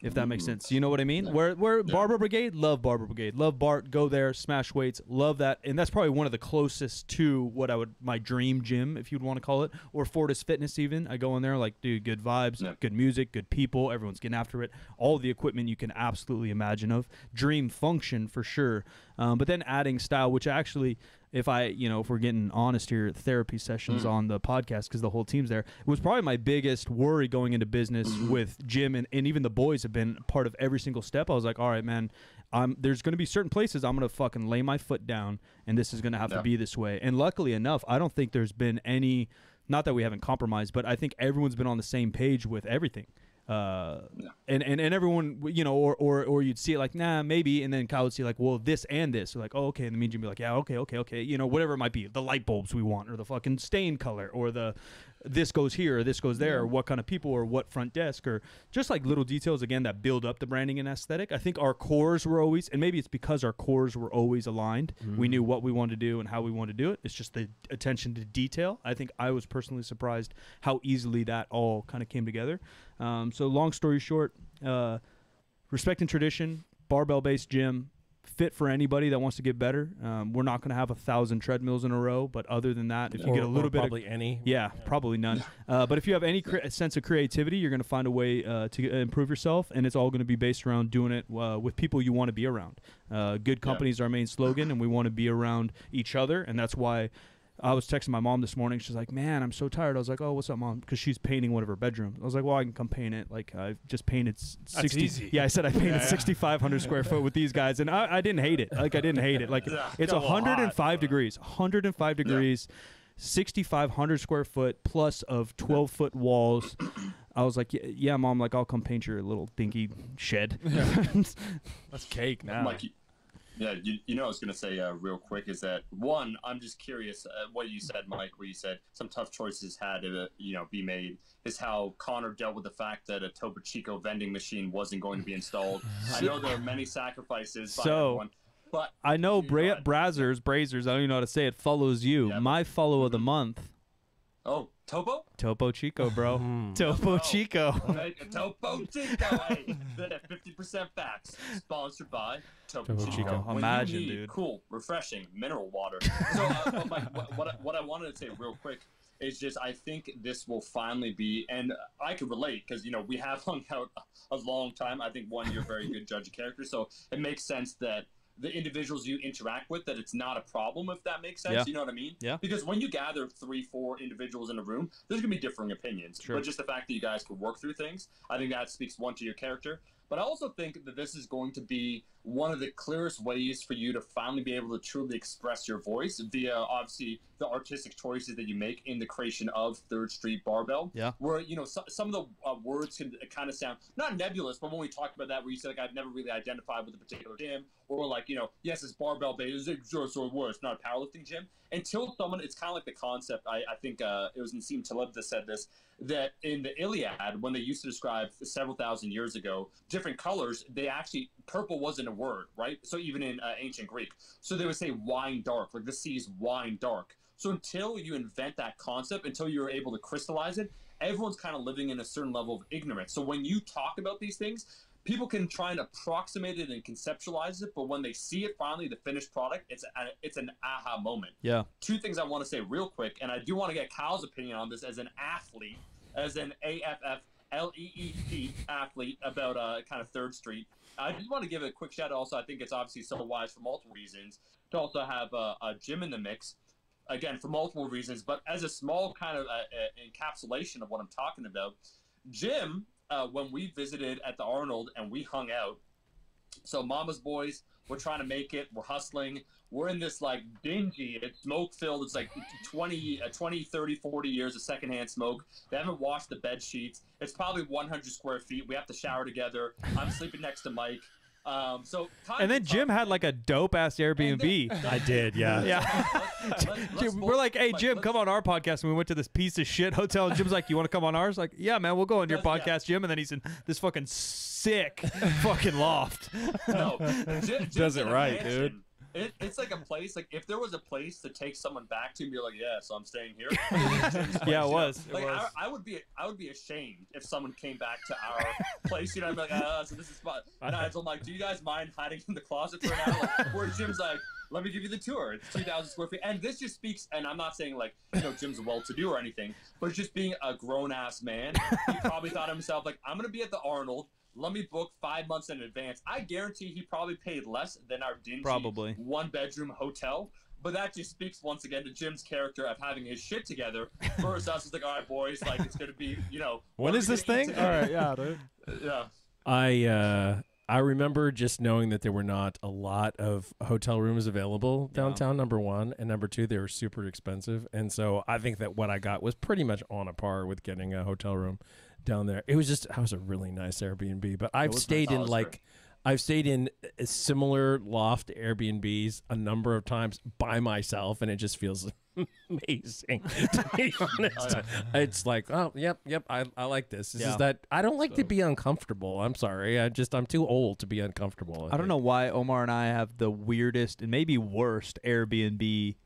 if that makes sense. You know what I mean? Where Barber Brigade, love Barber Brigade, love Bart, go there, smash weights, love that. And that's probably one of the closest to what my dream gym, if you'd want to call it, or Fortis Fitness even. I go in there like, dude, good vibes, good music, good people, everyone's getting after it, all the equipment you can absolutely imagine of. Dream function for sure. But then adding style, which actually, if we're getting honest here, therapy sessions on the podcast, because the whole team's there, it was probably my biggest worry going into business with Jim, and even the boys have been part of every single step. I was like, all right, man, there's going to be certain places I'm going to fucking lay my foot down, and this is going to have to be this way. And luckily enough, I don't think there's been any, not that we haven't compromised, but I think everyone's been on the same page with everything. And everyone, you know, or you'd see it like, nah, maybe, and then Kyle would see like, well, this and this. So like, oh, okay, and the mean Jim would be like, yeah, okay, you know, whatever it might be, the light bulbs we want, or the fucking stain color, or the this goes here, or this goes there, or what kind of people, or what front desk, or just like little details again that build up the branding and aesthetic. I think our cores were always, and maybe it's because our cores were always aligned. We knew what we wanted to do and how we wanted to do it. It's just the attention to detail. I think I was personally surprised how easily that all kind of came together. So long story short, respecting tradition, barbell-based gym, fit for anybody that wants to get better. We're not going to have 1,000 treadmills in a row, but other than that, if you get a little bit, probably any, probably none. But if you have any sense of creativity, you're going to find a way to improve yourself, and it's all going to be based around doing it with people you want to be around. Good company is our main slogan, and we want to be around each other, and that's why. I was texting my mom this morning. She's like, man, I'm so tired. I was like, oh, what's up, Mom? Because she's painting one of her bedrooms. I was like, well, I can come paint it. Like, I've just painted 60. Easy. Yeah, I said I painted 6,500 square foot with these guys, and I didn't hate it. Like, I didn't hate it. Like, it's 105 degrees. 105 degrees, 6,500 square foot plus of 12-foot walls. I was like, yeah, Mom, like, I'll come paint your little dinky shed. That's cake now. Mikey. Yeah, you know, I was going to say real quick is that, one, I'm just curious what you said, Mike, where you said some tough choices had to, be made, is how Connor dealt with the fact that a Topo Chico vending machine wasn't going to be installed. I know there are many sacrifices by everyone. But I know Brazzers, I don't even know how to say it, follows you. Yep. My follow of the month. Oh, Topo? Topo Chico, bro. Topo Chico. Topo Chico. Hey, 50% facts. Sponsored by Topo Chico. Imagine, dude. Cool, refreshing, mineral water. So what I wanted to say real quick is just I think this will finally be, and I can relate because, you know, we have hung out a long time. I think, one, you're a very good judge of character, so it makes sense that the individuals you interact with, that it's not a problem, if that makes sense. You know what I mean? Yeah. Because when you gather 3-4 individuals in a room, there's going to be differing opinions. Sure. But just the fact that you guys could work through things, I think that speaks, one, to your character. But I also think that this is going to be one of the clearest ways for you to finally be able to truly express your voice via, obviously, the artistic choices that you make in the creation of Third Street Barbell. Yeah. Where, you know, some of the words can kind of sound, not nebulous, but when we talked about that, where you said, like, I've never really identified with a particular gym, or like, you know, yes, it's barbell based, it's not a powerlifting gym. Until someone, it's kind of like the concept, I think it was Nassim Taleb that said this, that in the Iliad, when they used to describe several thousand years ago, different colors, they actually, purple wasn't a word, right? So even in ancient Greek. So they would say wine dark, like the sea is wine dark. So until you invent that concept, until you're able to crystallize it, everyone's kind of living in a certain level of ignorance. So when you talk about these things, people can try and approximate it and conceptualize it, but when they see it finally, the finished product, it's an aha moment. Yeah. Two things I want to say real quick, and I do want to get Kyle's opinion on this as an athlete, as an AFFLEET athlete about kind of Third Street. I just want to give a quick shout out also. I think it's obviously so wise for multiple reasons to also have a gym in the mix. Again, for multiple reasons, but as a small kind of encapsulation of what I'm talking about, Jim, when we visited at the Arnold and we hung out, so Mama's boys, we're trying to make it, we're hustling, we're in this like dingy, it's smoke filled, it's like 20, 30, 40 years of secondhand smoke. They haven't washed the bed sheets. It's probably 100 square feet. We have to shower together. I'm sleeping next to Mike. And then Jim had like a dope ass Airbnb. I did, yeah. We're like, hey, Jim, come on our podcast. And we went to this piece of shit hotel. And Jim's like, you want to come on ours? Like, yeah, man, we'll go on your podcast, Jim. And then he's in this fucking sick fucking loft. No, does it right, dude. It's like a place, like if there was a place to take someone back to and be like, yeah, so I'm staying here. Yeah, it was. Like I would be ashamed if someone came back to our place, you know, I'd be like, so this is fun. And I'm like, do you guys mind hiding in the closet for an hour? Like, where Jim's like, let me give you the tour. It's 2,000 square feet. And this just speaks, and I'm not saying like, you know, Jim's well-to-do or anything, but just being a grown-ass man, he probably thought to himself, like, I'm going to be at the Arnold. Let me book 5 months in advance. I guarantee he probably paid less than our dingy one-bedroom hotel. But that just speaks once again to Jim's character of having his shit together. Versus us, it's like, all right, boys, like it's gonna be, you know. When is this thing? All right, yeah, dude. Yeah. I remember just knowing that there were not a lot of hotel rooms available downtown, number one. And number two, they were super expensive. And so I think that what I got was pretty much on a par with getting a hotel room down there. It was a really nice Airbnb. But I've stayed in I've stayed in similar loft Airbnbs a number of times by myself, and it just feels amazing, to be honest. It's like, oh, yep, I like this. This is that I don't like to be uncomfortable. I'm sorry. I'm too old to be uncomfortable. I don't know why Omar and I have the weirdest and maybe worst Airbnb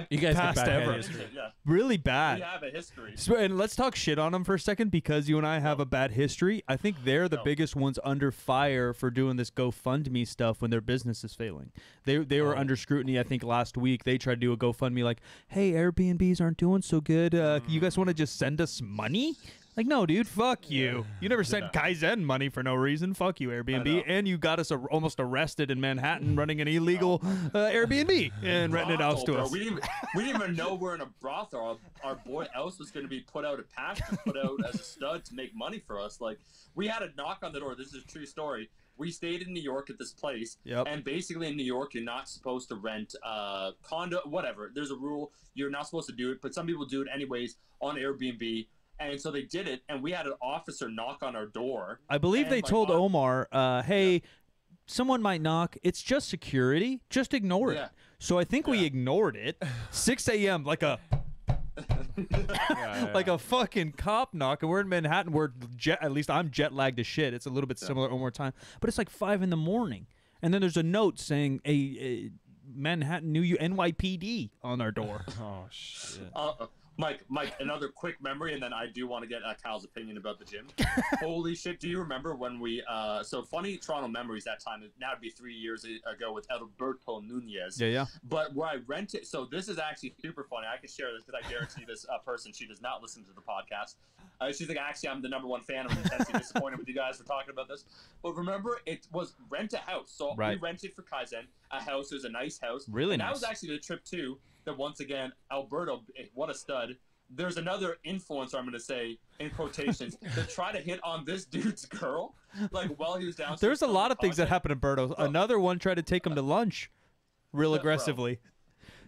you guys past have bad ever. history. Really bad. We have a history. So, and let's talk shit on them for a second because you and I have a bad history. I think they're the biggest ones under fire for doing this GoFundMe stuff when their business is failing. They were under scrutiny. I think last week they tried to do a GoFundMe like, "Hey, Airbnbs aren't doing so good. You guys want to just send us money?" Like, no, dude, fuck you. You never sent Kaizen money for no reason. Fuck you, Airbnb. And you got us almost arrested in Manhattan running an illegal Airbnb and renting it out to us. We didn't even know we're in a brothel. Our boy Else was going to be put out at pasture, put out as a stud to make money for us. Like, we had a knock on the door. This is a true story. We stayed in New York at this place. And basically in New York, you're not supposed to rent condo, whatever. There's a rule. You're not supposed to do it, but some people do it anyways on Airbnb. And so they did it, and we had an officer knock on our door. I believe they told Omar, hey, someone might knock. It's just security. Just ignore it. So I think we ignored it. 6 a.m., like a like a fucking cop knock, and we're in Manhattan. At least I'm jet lagged as shit. It's a little bit similar Omar time, but it's like 5 in the morning, and then there's a note saying a Manhattan NYPD on our door. Oh shit. Mike, another quick memory, and then I do want to get Kyle's opinion about the gym. Holy shit, do you remember when we, so funny Toronto memories that time, now it'd be 3 years ago with Alberto Nunez. Yeah. But where I rented, so this is actually super funny. I can share this because I guarantee this person, she does not listen to the podcast. She's like, actually, I'm the #1 fan. I'm intensely disappointed with you guys for talking about this. But remember, it was rent a house. So we rented for Kaizen a house. It was a nice house. Really and nice. That was actually the trip, too. That once again, Alberto, what a stud. There's another influencer, I'm going to say, in quotations, that tried to hit on this dude's girl, like, while he was downstairs. There's a lot of things that happened to Berto. Another one tried to take him to lunch real aggressively.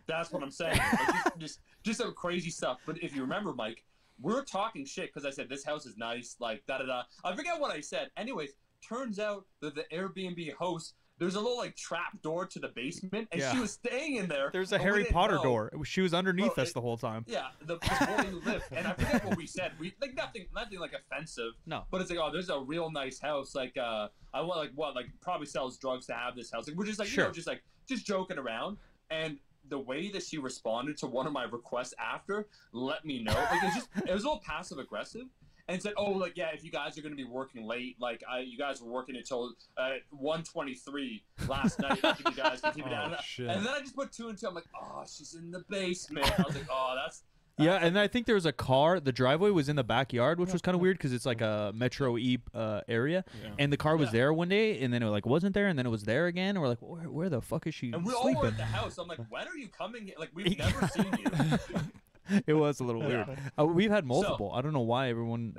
That's what I'm saying. Like, just some crazy stuff. But if you remember, Mike, we were talking shit because I said, this house is nice, like, da-da-da. I forget what I said. Anyways, turns out that the Airbnb host, there's a little like trap door to the basement, and she was staying in there. There's a Harry Potter door. She was underneath us the whole time. Yeah, the woman who lived, and I forget what we said. We like nothing like offensive. No, but it's like, oh, there's a real nice house. Like, I want like probably sells drugs to have this house. Like, we're just like just joking around. And the way that she responded to one of my requests after let me know. Like, it was a little passive aggressive. And said, oh, like, yeah, if you guys are going to be working late, like, you guys were working until 1:23 last night. I think you guys can keep it down. And then I just put 2 and 2. I'm like, oh, she's in the basement. I was like, oh, that's yeah, and I think there was a car. The driveway was in the backyard, which was kind of weird because it's like a Metro E area. Yeah. And the car was there one day, and then it wasn't there, and then it was there again. And we're like, where the fuck is she sleeping? And we all were at the house. I'm like, when are you coming? Like, we've never seen you. It was a little weird. We've had multiple. I don't know why everyone.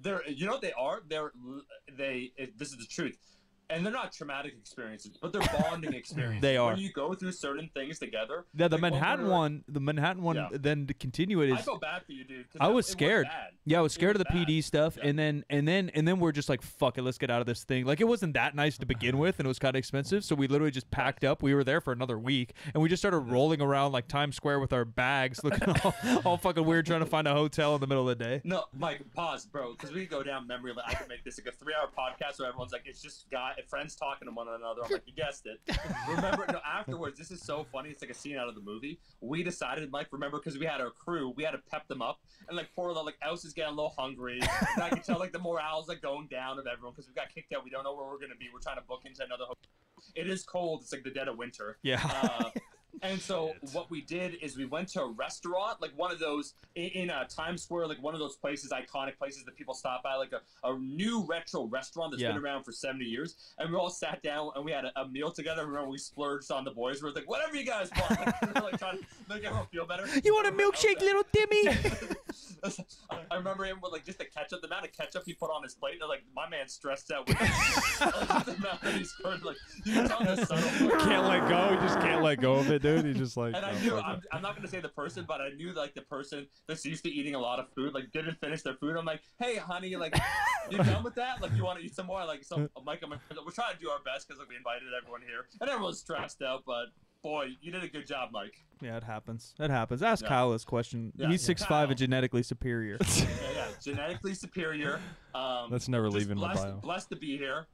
They're, you know what they are? This is the truth. And they're not traumatic experiences, but they're bonding experiences. They are. When you go through certain things together. Yeah, the Manhattan one. Then to continue it is. I feel bad for you, dude. I was scared. Yeah, I was scared of the PD stuff, and then we're just like, fuck it, let's get out of this thing. Like, it wasn't that nice to begin with, and it was kind of expensive, so we literally just packed up. We were there for another week, and we just started rolling around like Times Square with our bags, looking all fucking weird, trying to find a hotel in the middle of the day. No, Mike, pause, bro, because we can go down memory lane. I can make this like a 3-hour podcast where everyone's like, it's just friends talking to one another. I'm like, you guessed it. Remember, no, afterwards, this is so funny. It's like a scene out of the movie. We decided, Mike, remember, because we had our crew, we had to pep them up, and like poor little, like, Else is getting a little hungry. And I can tell like the morale's like going down of everyone because we got kicked out. We don't know where we're gonna be. We're trying to book into another hotel. It is cold. It's like the dead of winter. Yeah. And so what we did is we went to a restaurant, like one of those in Times Square, like one of those places, iconic places that people stop by, like a new retro restaurant that's been around for 70 years. And we all sat down and we had a meal together. Remember, we splurged on the boys. We were like, whatever you guys want. Like trying to make everyone feel better. You want a milkshake, little Timmy? I remember him with like just the ketchup, the amount of ketchup he put on his plate. Like, my man's stressed out with the amount that he's scored. Like, you can tell the subtle. Can't let go. He just can't let go of it, dude. He's just like. And I knew, I'm not going to say the person, but I knew like the person that's used to eating a lot of food, like didn't finish their food. I'm like, hey, honey, like, you done with that? Like, you want to eat some more? Like, Mike, we're trying to do our best because like we invited everyone here, and everyone's stressed out. But boy, you did a good job, Mike. Yeah, it happens. It happens. Ask Kyle this question. He's 6'5" and genetically superior. yeah, genetically superior. Let's never leave in the bio. Blessed to be here.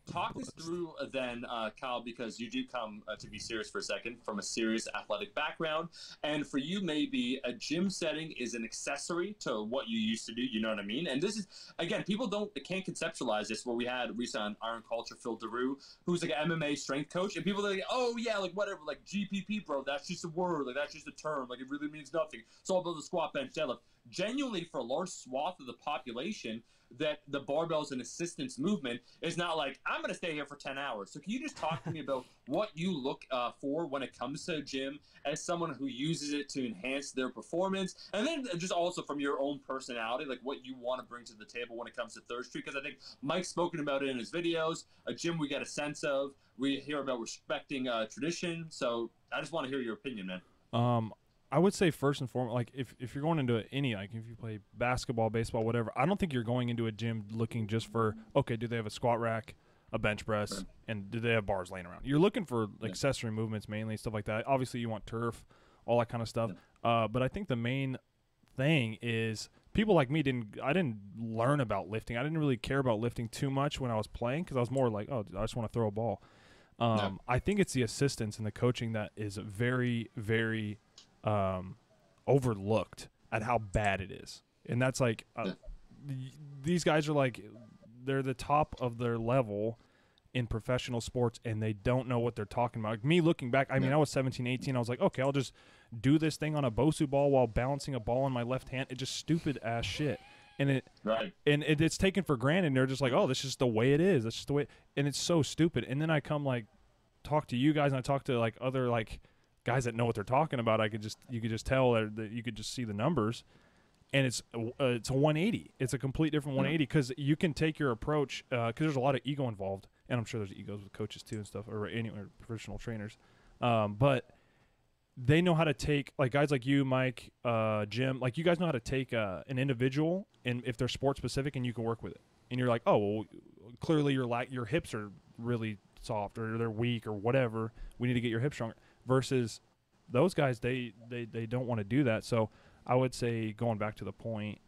Talk us through then, Kyle, because you do come, to be serious for a second, from a serious athletic background. And for you, maybe a gym setting is an accessory to what you used to do, you know what I mean? And this is, again, people can't conceptualize this, where we had recently on Iron Culture, Phil DeRue, who's like an MMA strength coach, and people are like, oh yeah, like whatever, like GPP, bro, that's just a word, like that's just a term, like it really means nothing. It's all about the squat, bench, deadlift. Genuinely, for a large swath of the population, that the barbells and assistance movement is not like, I'm going to stay here for 10 hours. So can you just talk to me about what you look for when it comes to a gym as someone who uses it to enhance their performance? And then just also from your own personality, like what you want to bring to the table when it comes to Third Street. Because I think Mike's spoken about it in his videos. A gym we get a sense of. We hear about respecting tradition. So I just want to hear your opinion, man. I would say first and foremost, like if you're going into any, like if you play basketball, baseball, whatever, I don't think you're going into a gym looking just for, okay, do they have a squat rack, a bench press, and do they have bars laying around? You're looking for accessory movements mainly, stuff like that. Obviously, you want turf, all that kind of stuff. But I think the main thing is people like me I didn't learn about lifting. I didn't really care about lifting too much when I was playing because I was more like, oh, I just want to throw a ball. I think it's the assistance and the coaching that is very, very overlooked at how bad it is. And that's like these guys are like, they're the top of their level in professional sports, and they don't know what they're talking about. Like me looking back, I mean, I was 17, 18. I was like, okay, I'll just do this thing on a Bosu ball while balancing a ball in my left hand. It's just stupid ass shit. And it's taken for granted. And they're just like, oh, that's just the way it is. That's just the way. And it's so stupid. And then I come like talk to you guys, and I talk to like other like guys that know what they're talking about. You could just tell that you could just see the numbers, and it's a 180. It's a complete different 180 because you can take your approach because there's a lot of ego involved, and I'm sure there's egos with coaches too and stuff, or professional trainers, but they know how to take, like guys like you, Mike, Jim, like you guys know how to take an individual, and if they're sport specific, and you can work with it, and you're like, oh, well, clearly your hips are really soft or they're weak or whatever. We need to get your hips stronger. Versus those guys, they don't want to do that. So I would say, going back to the point,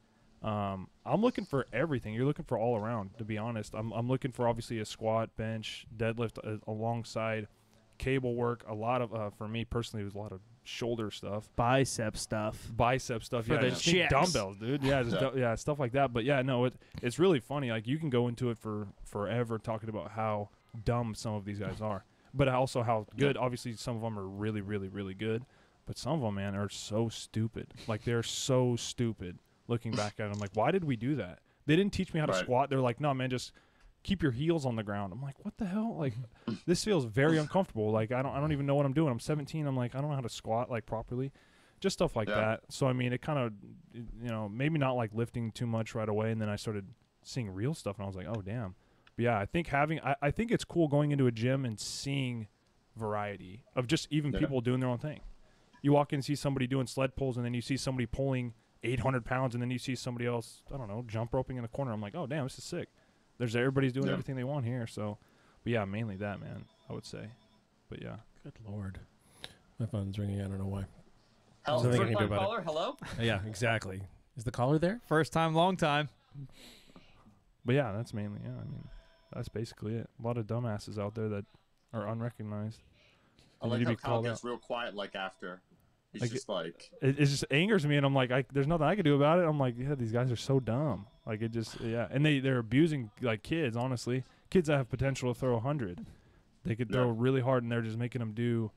I'm looking for everything. You're looking for all around, to be honest. I'm looking for obviously a squat, bench, deadlift alongside cable work. A lot of, for me personally, it was a lot of shoulder stuff. Bicep stuff. Yeah, the just dumbbells, dude. Yeah, stuff like that. But yeah, no, it's really funny. Like you can go into it for forever talking about how dumb some of these guys are. But also how good. Obviously, some of them are really, really, really good. But some of them, man, are so stupid. Like, they're so stupid looking back at them. Like, why did we do that? They didn't teach me how to squat. They're like, no, man, just keep your heels on the ground. I'm like, what the hell? Like, this feels very uncomfortable. Like, I don't even know what I'm doing. I'm 17. I'm like, I don't know how to squat, like, properly. Just stuff like that. So, I mean, it kind of, maybe not, like, lifting too much right away. And then I started seeing real stuff, and I was like, oh, damn. Yeah, I think I think it's cool going into a gym and seeing variety of just even people doing their own thing. You walk in and see somebody doing sled pulls, and then you see somebody pulling 800 pounds, and then you see somebody else, I don't know, jump roping in the corner. I'm like, oh, damn, this is sick. Everybody's doing everything they want here. So, but yeah, mainly that, man, I would say. But yeah. Good Lord. My phone's ringing. I don't know why. Caller, hello? Yeah, exactly. Is the caller there? First time, long time. But yeah, that's mainly, I mean, that's basically it. A lot of dumbasses out there that are unrecognized. I like how Kyle gets real quiet like after. He's like, just like... It just angers me, and I'm like, there's nothing I can do about it. I'm like, yeah, these guys are so dumb. Like, it just, yeah. And they're abusing, like, kids, honestly. Kids that have potential to throw 100. They could throw really hard, and they're just making them do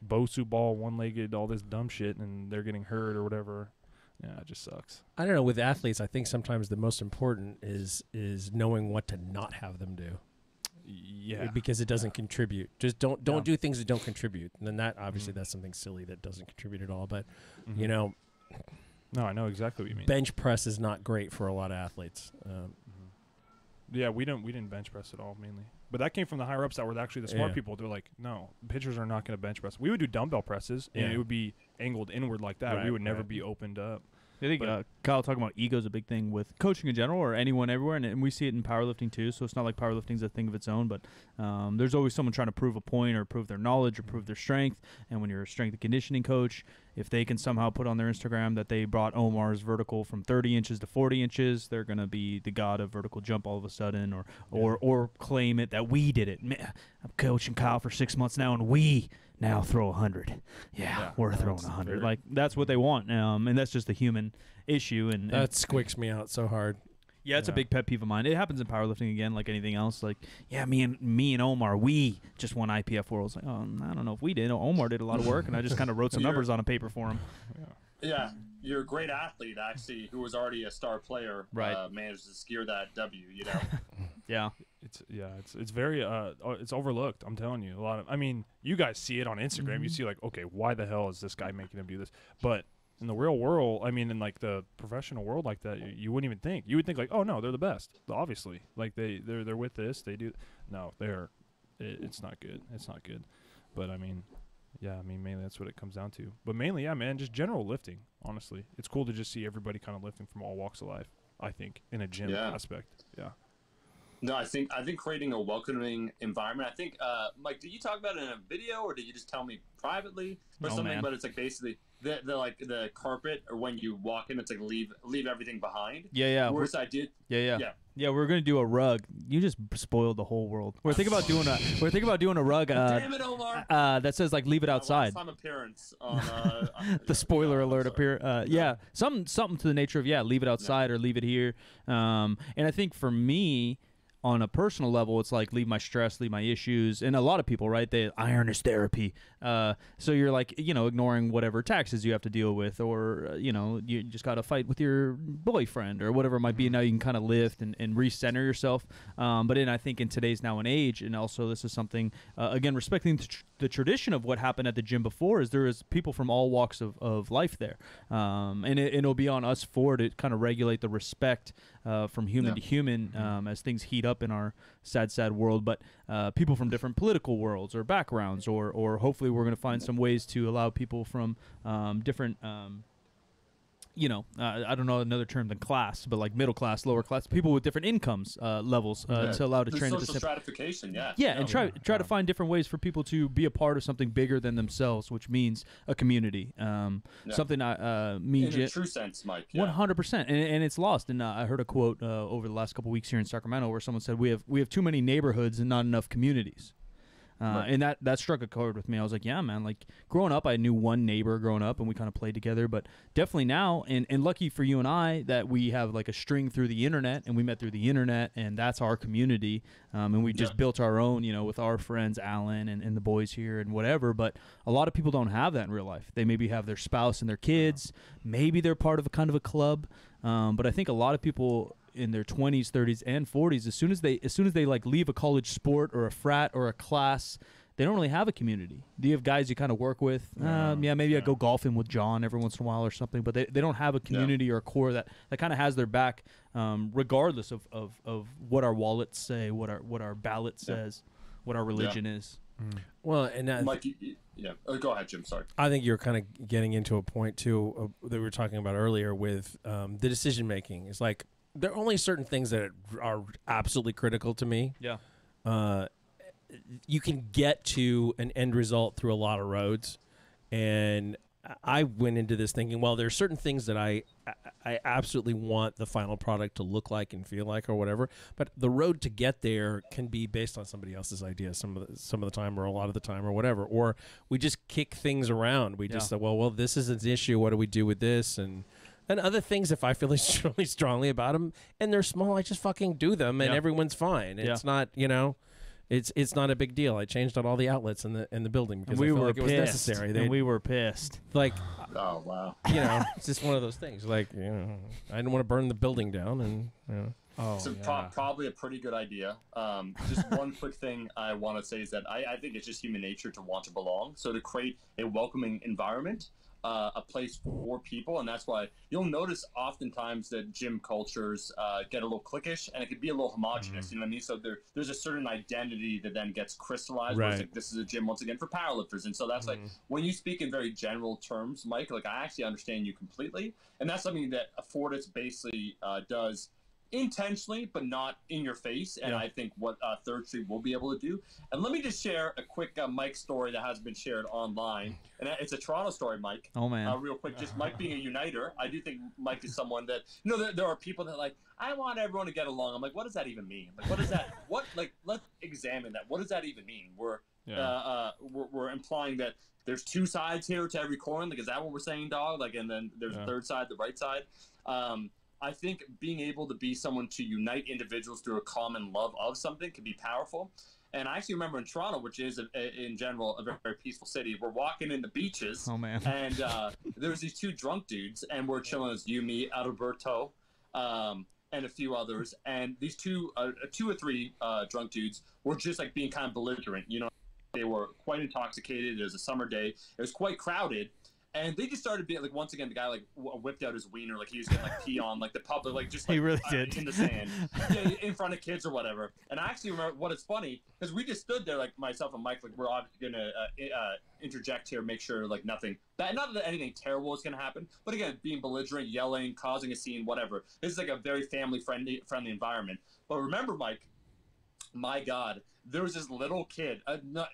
Bosu ball, one-legged, all this dumb shit, and they're getting hurt or whatever. Yeah, it just sucks. I don't know. With athletes, I think sometimes the most important is knowing what to not have them do. Yeah, because it doesn't contribute. Just don't do things that don't contribute. And then that obviously that's something silly that doesn't contribute at all. But you know, no, I know exactly what you mean. Bench press is not great for a lot of athletes. Yeah, we didn't bench press at all mainly, but that came from the higher ups that were actually the smart people. They're like, no, pitchers are not going to bench press. We would do dumbbell presses, and it would be angled inward like that. Right, we would never be opened up. I think Kyle talking about ego is a big thing with coaching in general or anyone everywhere, and we see it in powerlifting too. So it's not like powerlifting is a thing of its own, but there's always someone trying to prove a point or prove their knowledge or prove their strength. And when you're a strength and conditioning coach, if they can somehow put on their Instagram that they brought Omar's vertical from 30 inches to 40 inches, they're going to be the god of vertical jump all of a sudden, or claim it that we did it. Man, I'm coaching Kyle for 6 months now, and we now throw 100. Yeah, we're throwing 100. Like, that's what they want, and that's just a human issue. And that squicks me out so hard. Yeah, it's a big pet peeve of mine. It happens in powerlifting again, like anything else. Like, yeah, me and Omar, we just won IPF Worlds. Like, oh, I don't know if we did. Omar did a lot of work, and I just kind of wrote some numbers on a paper for him. Yeah, you're a great athlete, actually, who was already a star player. Managed to secure that W. You know. Yeah. It's very it's overlooked. I'm telling you, I mean, you guys see it on Instagram. You see like, okay, why the hell is this guy making him do this? But in the real world, I mean, in like the professional world like that, you wouldn't even think. You would think like, oh no, they're the best. Obviously, like they're with this. They do. No, it's not good. It's not good. But I mean, yeah, I mean, mainly that's what it comes down to. But mainly, yeah, man, just general lifting. Honestly, it's cool to just see everybody kind of lifting from all walks of life. I think in a gym aspect. Yeah. No, I think creating a welcoming environment. I think, Mike, did you talk about it in a video or did you just tell me privately or something? Man. But it's like basically the carpet, or when you walk in, it's like leave everything behind. Yeah. Worst I did. Yeah, we're gonna do a rug. You just spoiled the whole world. We're thinking about doing a rug. Damn it, Omar. That says like leave it outside. Last time appearance on, the spoiler alert appear. Yeah, something to the nature of leave it outside or leave it here. And I think for me, on a personal level, it's like leave my stress, leave my issues. And a lot of people, right, iron is therapy. So you're like, ignoring whatever taxes you have to deal with, or, you just got to fight with your boyfriend or whatever it might be. Now you can kind of lift and recenter yourself. But I think in today's now and age, and also this is something, again, respecting the tradition of what happened at the gym before, is there is people from all walks of life there. And it'll be on us to kind of regulate the respect from human to human as things heat up in our sad world. But people from different political worlds or backgrounds, or hopefully we're going to find some ways to allow people from different I don't know another term than class, but like middle class, lower class, people with different incomes levels to allow to train at the social stratification. And try to find different ways for people to be a part of something bigger than themselves, which means a community. Something me in a true sense, Mike. 100%, and it's lost. And I heard a quote over the last couple of weeks here in Sacramento where someone said we have too many neighborhoods and not enough communities. And that struck a chord with me. I was like, yeah, man, like growing up, I knew one neighbor growing up and we kind of played together, but definitely now, and lucky for you and I that we have like a string through the internet, and we met through the internet, and that's our community. And we just built our own, with our friends, Alan and the boys here and whatever. But a lot of people don't have that in real life. They maybe have their spouse and their kids. Maybe they're part of a kind of a club. But I think a lot of people in their 20s, 30s, and 40s, as soon as they like leave a college sport or a frat or a class, they don't really have a community. Do you have guys you kind of work with? Maybe I go golfing with John every once in a while or something, but they don't have a community or a core that kind of has their back, regardless of what our wallets say, what our ballot says, what our religion is. Well, and Mike, go ahead, Jim. Sorry. I think you're kind of getting into a point too that we were talking about earlier with the decision making. It's like there are only certain things that are absolutely critical to me. Yeah. You can get to an end result through a lot of roads, and I went into this thinking, well, there are certain things that I absolutely want the final product to look like and feel like or whatever, but the road to get there can be based on somebody else's idea some of the time or a lot of the time or whatever, or we just kick things around. We just say, well, this is an issue. What do we do with this? And other things, if I feel really strongly about them and they're small, I just fucking do them and everyone's fine. It's not, It's not a big deal. I changed out all the outlets in the building because we I felt were like it was pissed. necessary. And we were pissed. Like, Oh wow. it's just one of those things. Like, I didn't want to burn the building down, and Oh, So yeah. probably a pretty good idea. Just one quick thing I want to say is that I think it's just human nature to want to belong. So to create a welcoming environment, a place for people, and that's why you'll notice oftentimes that gym cultures get a little cliquish, and it can be a little homogenous. You know what I mean? So there's a certain identity that then gets crystallized. Where it's Right. like, this is a gym once again for powerlifters, and so that's like when you speak in very general terms, Mike. Like I actually understand you completely, and that's something that Fortis basically does intentionally, but not in your face. And I think what Third Street will be able to do. And let me just share a quick Mike story that has been shared online. And it's a Toronto story, Mike. Oh, man. Real quick, just Mike being a uniter. I do think Mike is someone that, there are people that like, I want everyone to get along. I'm like, what does that even mean? Like, what is that? Let's examine that. What does that even mean? We're implying that there's two sides here to every coin. Like, is that what we're saying, dog? Like, and then there's a third side, the right side. I think being able to be someone to unite individuals through a common love of something can be powerful. And I actually remember in Toronto, which is in general a very, very peaceful city, we're walking in the beaches. Oh, man. And there was these two drunk dudes, and we're chilling as you, me, Adalberto, and a few others. And these two or three drunk dudes were just like being kind of belligerent. They were quite intoxicated. It was a summer day. It was quite crowded. And they just started being like, once again, the guy like whipped out his wiener, like he was getting like pee on like the public, like just like, He really did. in the sand, in front of kids or whatever. And I actually remember what is funny because we just stood there, like myself and Mike, like we're obviously gonna interject here, make sure like nothing bad, not that anything terrible is gonna happen, but again, being belligerent, yelling, causing a scene, whatever. This is like a very family friendly environment. But remember, Mike, my God, there was this little kid.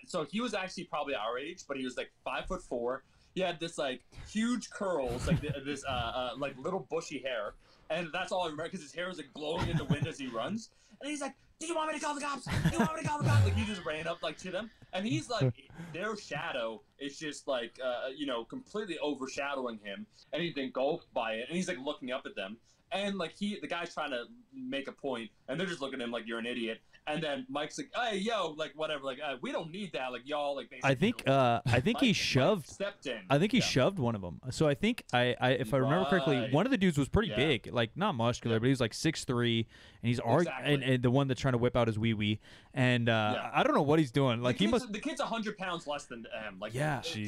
So he was actually probably our age, but he was like 5'4". He had this like huge curls, like this like little bushy hair, and that's all I remember because his hair was like blowing in the wind as he runs. And he's like, "Do you want me to call the cops? Do you want me to call the cops?" Like he just ran up like to them, and he's like, their shadow is just like completely overshadowing him, and he's engulfed by it, and he's like looking up at them, and like the guy's trying to make a point, and they're just looking at him like you're an idiot. And then Mike's like, "Hey, yo, like whatever, like we don't need that, like y'all, like." Basically, I think he shoved. Mike stepped in. I think he shoved one of them. So I think if I remember correctly, one of the dudes was pretty big, like not muscular, but he was like 6'3", and he's and the one that's trying to whip out his wee wee, and I don't know what he's doing. Like the kid's 100 pounds less than him. Like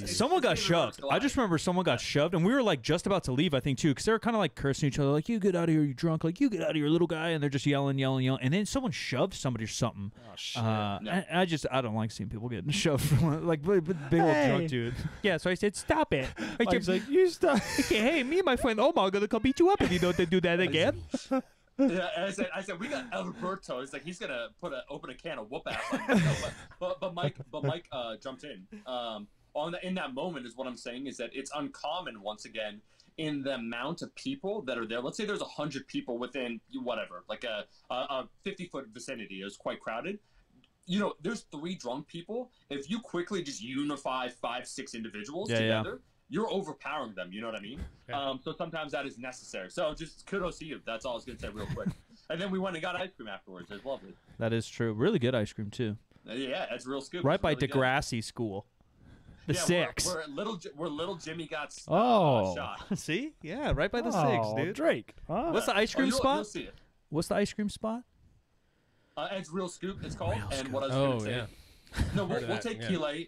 someone got shoved. I just remember someone got shoved, and we were like just about to leave, I think too, because they were kind of like cursing each other, like "You get out of here, you drunk!" Like "You get out of here, little guy!" And they're just yelling, and then someone shoved somebody or something. Oh, shit. I don't like seeing people getting shoved from like big old drunk dude. Yeah, so I said, "Stop it!" Mike's like, "You stop." Okay, hey, me and my friend Omar are gonna come beat you up if you don't do that again. Yeah, and I said we got Alberto. It's like he's gonna open a can of whoop ass. But Mike jumped in. In that moment is what I'm saying is that it's uncommon once again in the amount of people that are there. Let's say there's 100 people within whatever, like a 50-foot vicinity. It was quite crowded. There's 3 drunk people. If you quickly just unify 5-6 individuals together, you're overpowering them. You know what I mean? Okay. So sometimes that is necessary. So just kudos to you. That's all I was going to say real quick. And then we went and got ice cream afterwards. It was lovely. That is true. Really good ice cream too. Yeah, it's real scoop. Right It's by really good. Degrassi School. The 6. Where little Jimmy got Oh. shot. See? Yeah, right by the 6, Oh, dude. Drake. What's the ice cream You'll spot? see it. What's the ice cream spot? It's Real Scoop. It's called. Real and Scoop. what I was going to say. yeah. No, we'll that, take yeah. Kilay.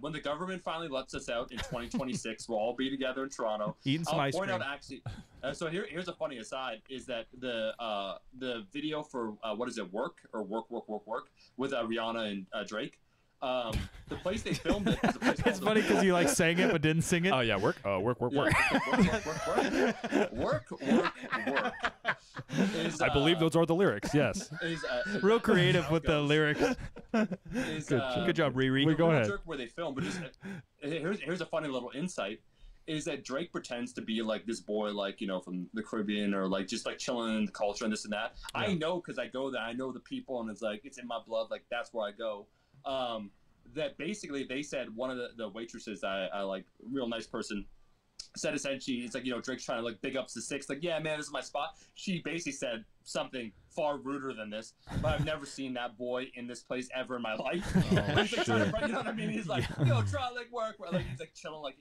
When the government finally lets us out in 2026, we'll all be together in Toronto. Eating some ice I'll point cream. out actually. So here's a funny aside: is that the video for what is it, Work with Rihanna and Drake. The place they filmed it is a place It's called funny because you like sang it but didn't sing it. Oh yeah, work. Work. Work. I believe those are the lyrics. Yes. Real creative how with it the goes. lyrics. Good job, Riri. Wait, go ahead. Jerk where they film, but just here's a funny little insight: is that Drake pretends to be like this boy, like from the Caribbean, or like just like chilling in the culture and this and that. Yeah. I know because I go there. I know the people, and it's like it's in my blood. Like that's where I go. That basically they said one of the waitresses I like, real nice person. said essentially, it's like, Drake's trying to like big ups the six, like, yeah, man, this is my spot. She basically said something far ruder than this, but I've never seen that boy in this place ever in my life. He's like trying to, you know what I mean? He's like, try to like work, like he's like chilling, like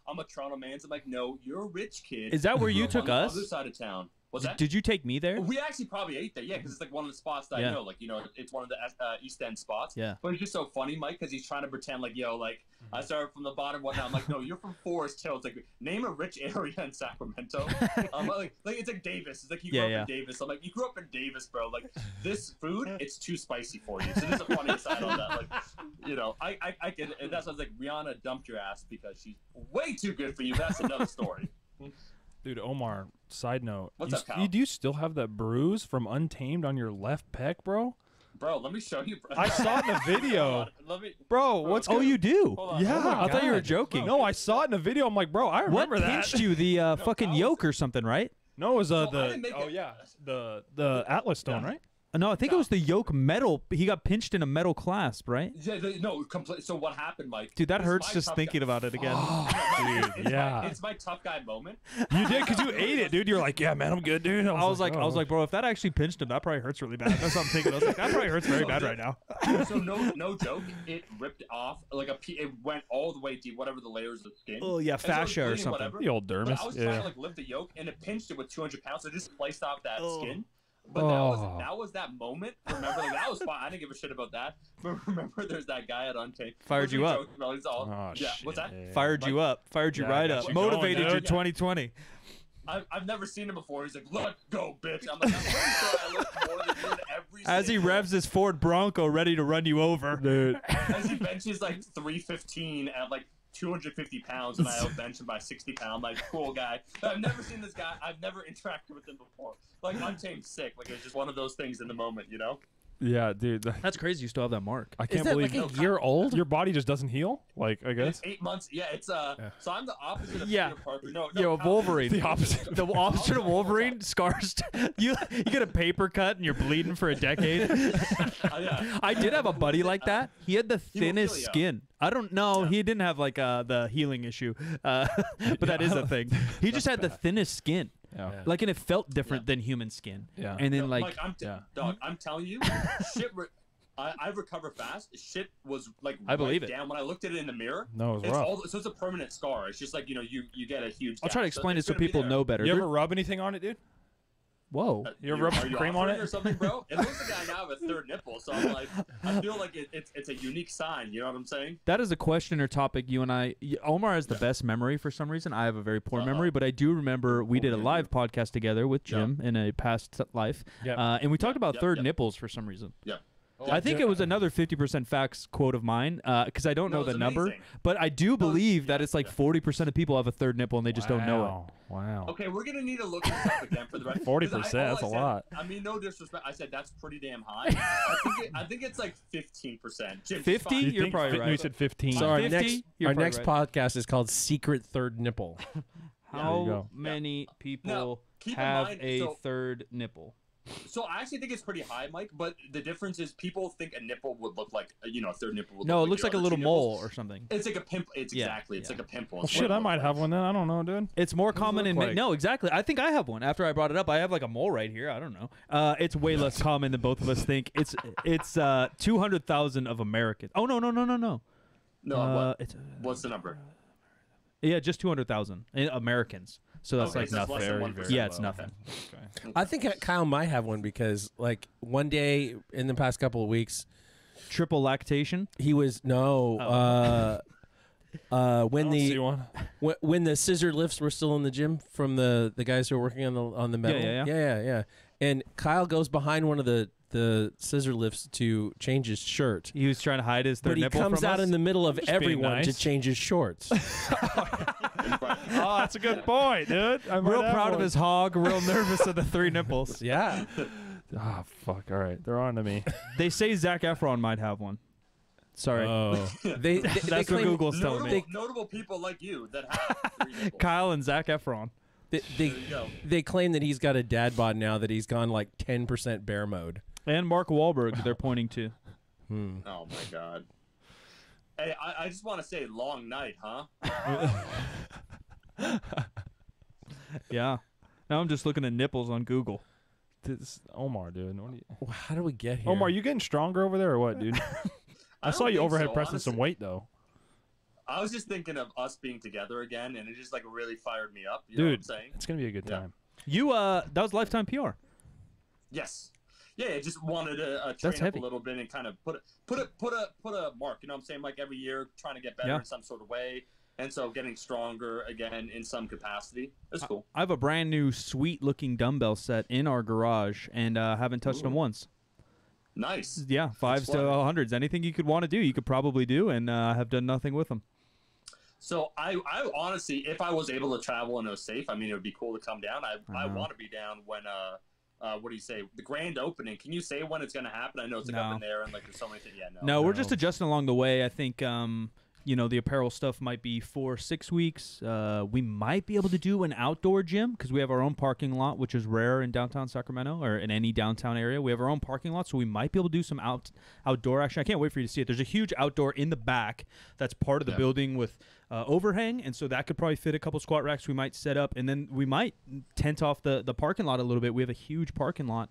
I'm a Toronto man. So I'm like, no, you're a rich kid. Is that where you took us? Other side of town. What's that? Did you take me there? We actually probably ate there, yeah, because it's like one of the spots that I know, like, it's one of the East End spots. Yeah. But it's just so funny, Mike, because he's trying to pretend like, I started from the bottom, whatnot. I'm like, no, you're from Forest Hill. It's like, name a rich area in Sacramento. Like it's like Davis. It's like you grew up in Davis. I'm like, you grew up in Davis, bro. Like, this food, it's too spicy for you. So there's a funny side on that. Like, I get it. And that's why I was like, Rihanna dumped your ass because she's way too good for you. That's another story. Dude, Omar, side note. What's up, Kyle? Do you still have that bruise from Untamed on your left pec, bro? Bro, let me show you. Bro. I saw it in the video. Bro, what's Oh, you do? Yeah. Oh I thought you were joking. No, I saw it in the video. I'm like, bro, I remember what that. pinched you? The fucking yoke or something, right? No, it was the Atlas stone, right? No, I think it was the yoke metal. He got pinched in a metal clasp, right? Yeah, no, so what happened, Mike? Dude, that hurts just thinking about it again. Dude, yeah. It's my tough guy moment. You did, because you ate it, dude. You're like, yeah, man, I'm good, dude. I was like, bro, if that actually pinched him, that probably hurts really bad. That's what I'm thinking. I was like, that probably hurts very bad right now. So no joke, it ripped off it went all the way deep, whatever the layers of skin. Oh yeah, fascia or something. Whatever. The old dermis. But I was trying to like lift the yolk, and it pinched it with 200 pounds. So it just sliced off that skin. But that was that moment. Remember, like, that was fine. I didn't give a shit about that. But remember, there's that guy at Untamed. Fired you up. What's that? Fired you up. Fired you right up. Motivated you 2020. I've never seen him before. He's like, let go, bitch. I'm like, I'm pretty sure I look more than good every As he revs his Ford Bronco ready to run you over. Dude. As he benches like 315 at like 250 pounds, and I outbench him by 60 pounds. I'm like, cool guy. I've never seen this guy. I've never interacted with him before. Like, Untamed sick. Like, it's just one of those things in the moment, Yeah, dude. That's crazy. You still have that mark. I can't believe like a year old. Your body just doesn't heal. Like, I guess. It's 8 months. Yeah, it's So I'm the opposite of Yeah. Peter Parker. No, Wolverine. The opposite. The opposite of Wolverine. Scars. You get a paper cut and you're bleeding for a decade. Yeah. I did have a buddy like that. He had the thinnest Hemophilia. skin. I don't know. He didn't have like the healing issue, but that is a thing. He just had the thinnest skin. Yeah. Like, and it felt different than human skin. Yeah. And then No, like, Mike, I'm telling you, shit. I recover fast. Shit was like I believe right it. down when I looked at it in the mirror. No, it was It's rough. so it's a permanent scar. It's just like you get a huge. I'll try to gash. explain it it's so gonna be people there. know better. You ever rub anything on it, dude? Whoa. You ever rub Are you cream on offering it? or something, bro? It looks like I now have a third nipple, so I'm like, I feel like it's a unique sign. You know what I'm saying? That is a question or topic you and I. Omar has the best memory for some reason. I have a very poor memory, but I do remember we did a live podcast together with Jim in a past life, and we talked about third nipples for some reason. Yeah. I think it was another 50% facts quote of mine because I don't know No, the it's number, amazing. but I do believe that it's like 40% of people have a third nipple and they just don't know Wow. Okay, we're gonna need to look this up again for the rest. 40%, that's a lot. I mean, no disrespect. I said that's pretty damn high. I think it's like 15%. Jim, 50? You You're think probably right. We said 15. So our 50? next You're probably podcast is called Secret Third Nipple. There you How go. many people Now, keep in have mind, a so- third nipple? So I actually think it's pretty high, Mike. But the difference is people think a nipple would look like a third nipple. Would No, look it looks like a the other little two mole nipples. or something. It's like a pimple. It's Yeah, exactly. It's like a pimple. Well, shit, I might have one then. I don't know, dude. It's more common it in look men. like? No, exactly. I think I have one. After I brought it up, I have like a mole right here. I don't know. It's way less common than both of us think. It's 200,000 of Americans. Oh no. No, It's what's the number? yeah, just 200,000 Americans. So that's Okay, like so it's nothing. less than Very, 1%. very Yeah, it's low. nothing. Okay. I think Kyle might have one because, like, one day in the past couple of weeks, Triple lactation. he was when I don't see the one. when the scissor lifts were still in the gym from the guys who were working on the metal. Yeah. And Kyle goes behind one of the scissor lifts to change his shirt. He was trying to hide his third But he nipple comes from out us. in the middle of Just being everyone to nice. change his shorts. Oh, that's a good point, dude. I'm Real proud of his hog. Real nervous of the three nipples. Yeah. Ah, fuck. All right, they're on to me. They say Zac Efron might have one. Sorry. Oh, They That's what claim, Google's telling me. Notable people like you that have three nipples. Kyle and Zac Efron. they, There you go. they claim that he's got a dad bod now that he's gone like 10% bear mode. And Mark Wahlberg, they're pointing to. Oh my god. Hey, I just want to say long night, huh? Yeah. Now I'm just looking at nipples on Google. This Omar, dude. What do you, How do we get here? Omar, you getting stronger over there or what, dude? I saw don't you think overhead so, pressing some honestly. weight though. I was just thinking of us being together again, and it just like really fired me up. You know what I'm Dude, saying? it's gonna be a good Yeah. time. You that was lifetime PR. Yes. Yeah, I just wanted to train That's up heavy. a little bit and kind of put a mark. You know what I'm saying? Like every year, trying to get better Yeah. in some sort of way, and so getting stronger again in some capacity. It's cool. I have a brand new sweet looking dumbbell set in our garage and haven't touched them once. Nice. Yeah, 5s to fun. 100s. Anything you could want to do, you could probably do, and have done nothing with them. So I honestly, if I was able to travel and it was safe, I mean, it would be cool to come down. I want to be down when what do you say? The grand opening. Can you say when it's gonna happen? I know it's like up No. in there and like there's so many things. Yeah, No, we're No. just adjusting along the way. I think the apparel stuff might be 4-6 weeks. We might be able to do an outdoor gym because we have our own parking lot, which is rare in downtown Sacramento or in any downtown area. We have our own parking lot, so we might be able to do some outdoor action. I can't wait for you to see it. There's a huge outdoor in the back that's part of the building with overhang, and so that could probably fit a couple squat racks we might set up, and then we might tent off the parking lot a little bit. We have a huge parking lot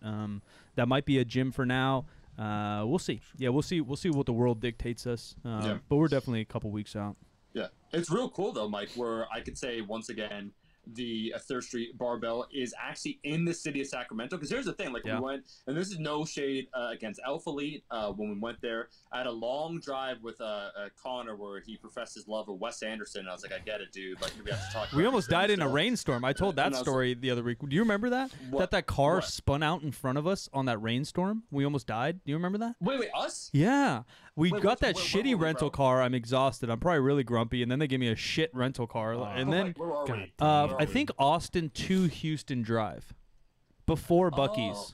that might be a gym for now. We'll see. Yeah, we'll see what the world dictates us. But we're definitely a couple weeks out. Yeah, it's real cool though, Mike. Where I could say once again, the Third Street Barbell is actually in the city of Sacramento. Because here's the thing, like we went, and this is no shade against Alpha Elite. When we went there, I had a long drive with Connor where he professed his love of Wes Anderson. I was like, I get it, dude. Like we have to talk. We about almost this died in a stuff. rainstorm. I told that And I was story the other week. Do you remember that? What? That car What? spun out in front of us on that rainstorm. We almost died. Do you remember that? Wait, us? Yeah. We Wait, got that where shitty were we, rental bro? car. I'm exhausted. I'm probably really grumpy. And then they gave me a shit rental car. And then Where are we? God Where are I we? think Austin to Houston Drive before Bucky's. Oh,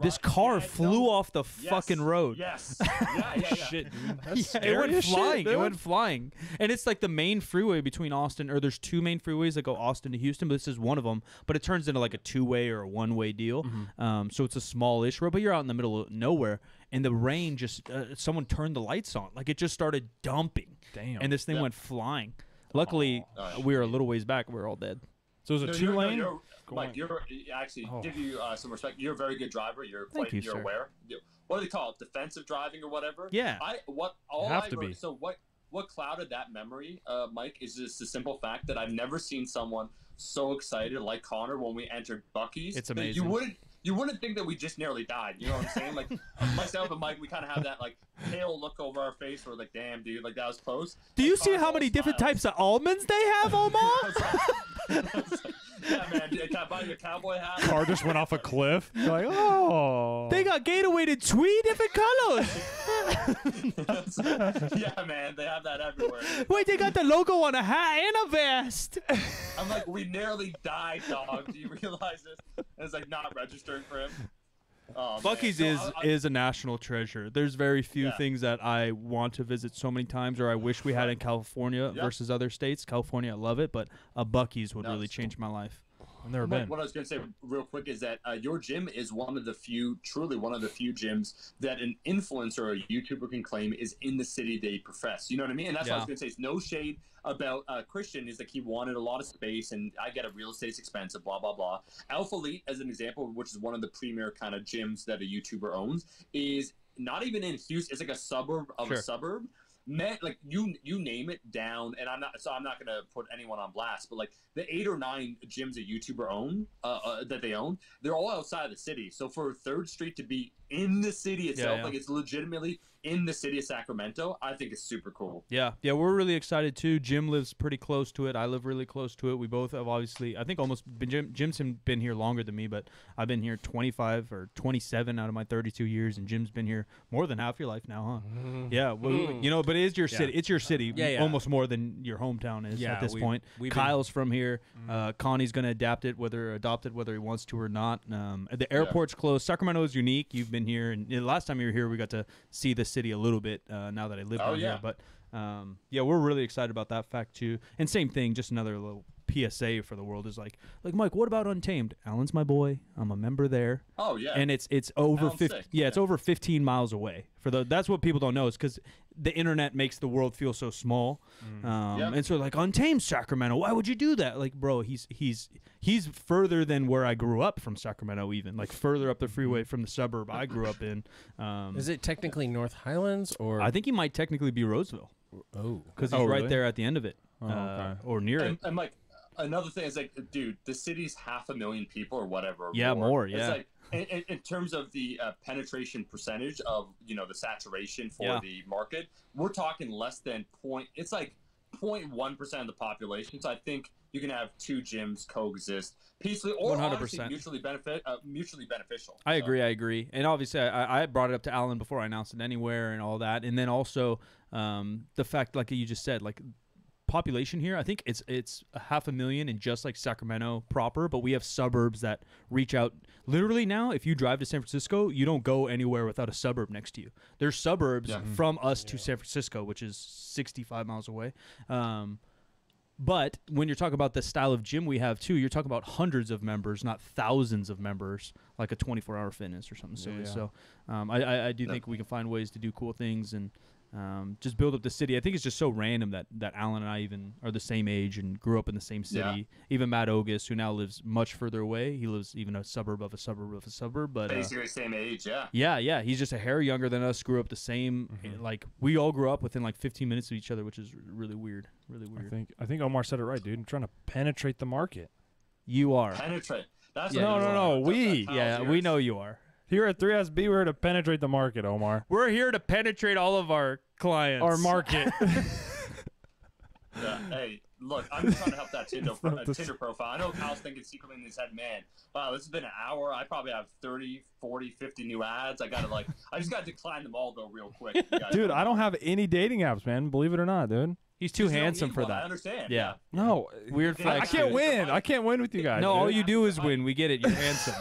This right. car Yeah, flew no. off the fucking road. Yes. Yeah. Shit, dude. Yeah, That's it went scary as shit, flying. It dude. went flying. And it's like the main freeway between Austin, or there's two main freeways that go Austin to Houston, but this is one of them. But it turns into like a two-way or a one-way deal. So it's a small-ish road, but you're out in the middle of nowhere. And the rain just, someone turned the lights on. Like it just started dumping. Damn. And this thing went flying. Luckily, we were a little ways back. We were all dead. So it was a 2-lane. Mike, you're actually give you some respect. You're a very good driver. You're Thank quite, you, you're sir. aware. What do they call it? Defensive driving or whatever. Yeah. What clouded that memory, Mike, is just the simple fact that I've never seen someone so excited like Connor when we entered Bucky's. It's that amazing. You wouldn't think that we just nearly died. You know what I'm saying? Like myself and Mike, we kind of have that like pale look over our face. We're like, damn, dude, like that was close. Do you And see Connor's how all many different smiles. types of almonds they have, Omar? Yeah, man. Can I buy you a cowboy hat? Car just went off a cliff. You're like, oh. They got Gatorade in 3 different colors. Yeah, man. They have that everywhere. Wait, they got the logo on a hat and a vest. I'm like, we nearly died, dog. Do you realize this? And it's like not registering for him. Oh, man. Bucky's So is a national treasure. There's very few Yeah. things that I want to visit so many times, or I wish we had in California Yeah. versus other states. California, I love it, but a Bucky's would No, really it's change my life. I've never Mike, been. what I was going to say real quick is that your gym is truly one of the few gyms that an influencer or a YouTuber can claim is in the city they profess. You know what I mean? And that's what I was Yeah. going to say. It's no shade about Christian. Is like he wanted a lot of space, and I get it. Real estate's expensive, blah, blah, blah. Alpha Elite, as an example, which is one of the premier kind of gyms that a YouTuber owns, is not even in Houston. It's like a suburb of a suburb. Like you name it down, and I'm not gonna put anyone on blast, but like the 8 or 9 gyms a YouTuber own that they own, they're all outside of the city. So for Third Street to be in the city itself, like it's legitimately in the city of Sacramento, I think it's super cool. Yeah, we're really excited too. Jim lives pretty close to it. I live really close to it. We both have obviously, I think almost Jim's been here longer than me, but I've been here 25 or 27 out of my 32 years, and Jim's been here more than half your life now, huh? Yeah, well, but it is your city. It's your city, almost more than your hometown is at this point. Kyle's from here. Connie's going to adopt it whether he wants to or not. The airport's close. Sacramento is unique. You've been here, and the last time you were here, we got to see the city a little bit. Now that I live down here, but we're really excited about that fact too. And same thing, just another little PSA for the world is like Mike, what about Untamed? Alan's my boy. I'm a member there. Oh yeah. And it's over Alan's 50. sick. Yeah, it's over 15 miles away. That's what people don't know is because the internet makes the world feel so small. And so like Untamed Sacramento, why would you do that? Like, bro, he's further than where I grew up from Sacramento, even like further up the freeway from the suburb I grew up in. Is it technically North Highlands or? I think he might technically be Roseville. Oh, because he's right there at the end of it, okay. or near it. And like another thing is like, dude, the city's 500,000 people or whatever. Yeah, more. Yeah. It's like in terms of the penetration percentage of the saturation for the market, we're talking less than It's like 0.1% of the population. So I think you can have two gyms coexist peacefully or 100%. honestly mutually beneficial. I agree. And obviously, I brought it up to Alan before I announced it anywhere and all that. And then also the fact, like you just said, like population here, I think it's 500,000 in just like Sacramento proper, but we have suburbs that reach out. Literally now, if you drive to San Francisco, you don't go anywhere without a suburb next to you. There's suburbs from us to San Francisco, which is 65 miles away. But when you're talking about the style of gym we have too, you're talking about hundreds of members, not thousands of members, like a 24-hour fitness or something silly. So I do think we can find ways to do cool things and just build up the city. I think it's just so random that Alan and I even are the same age and grew up in the same city. Yeah. Even Matt Ogus, who now lives much further away, he lives even a suburb of a suburb of a suburb. But basically same age, yeah. He's just a hair younger than us. Grew up the same. Like we all grew up within like 15 minutes of each other, which is really weird. Really weird. I think Omar said it right, dude. I'm trying to penetrate the market. You are penetrate. That's no. We know you are. Here at 3SB, we're here to penetrate the market, Omar. We're here to penetrate all of our clients. Our market. Hey, look, I'm just trying to help that Tinder profile. I know Kyle's thinking secretly in his head, man, wow, this has been an hour. I probably have 30, 40, 50 new ads. I just got to decline them all, though, real quick. Dude, I don't have any dating apps, man. Believe it or not, dude. He's too handsome for that. I understand. Yeah. No. Weird flex. I can't win. I can't win with you guys. No, dude. all you do is win. We get it. You're handsome.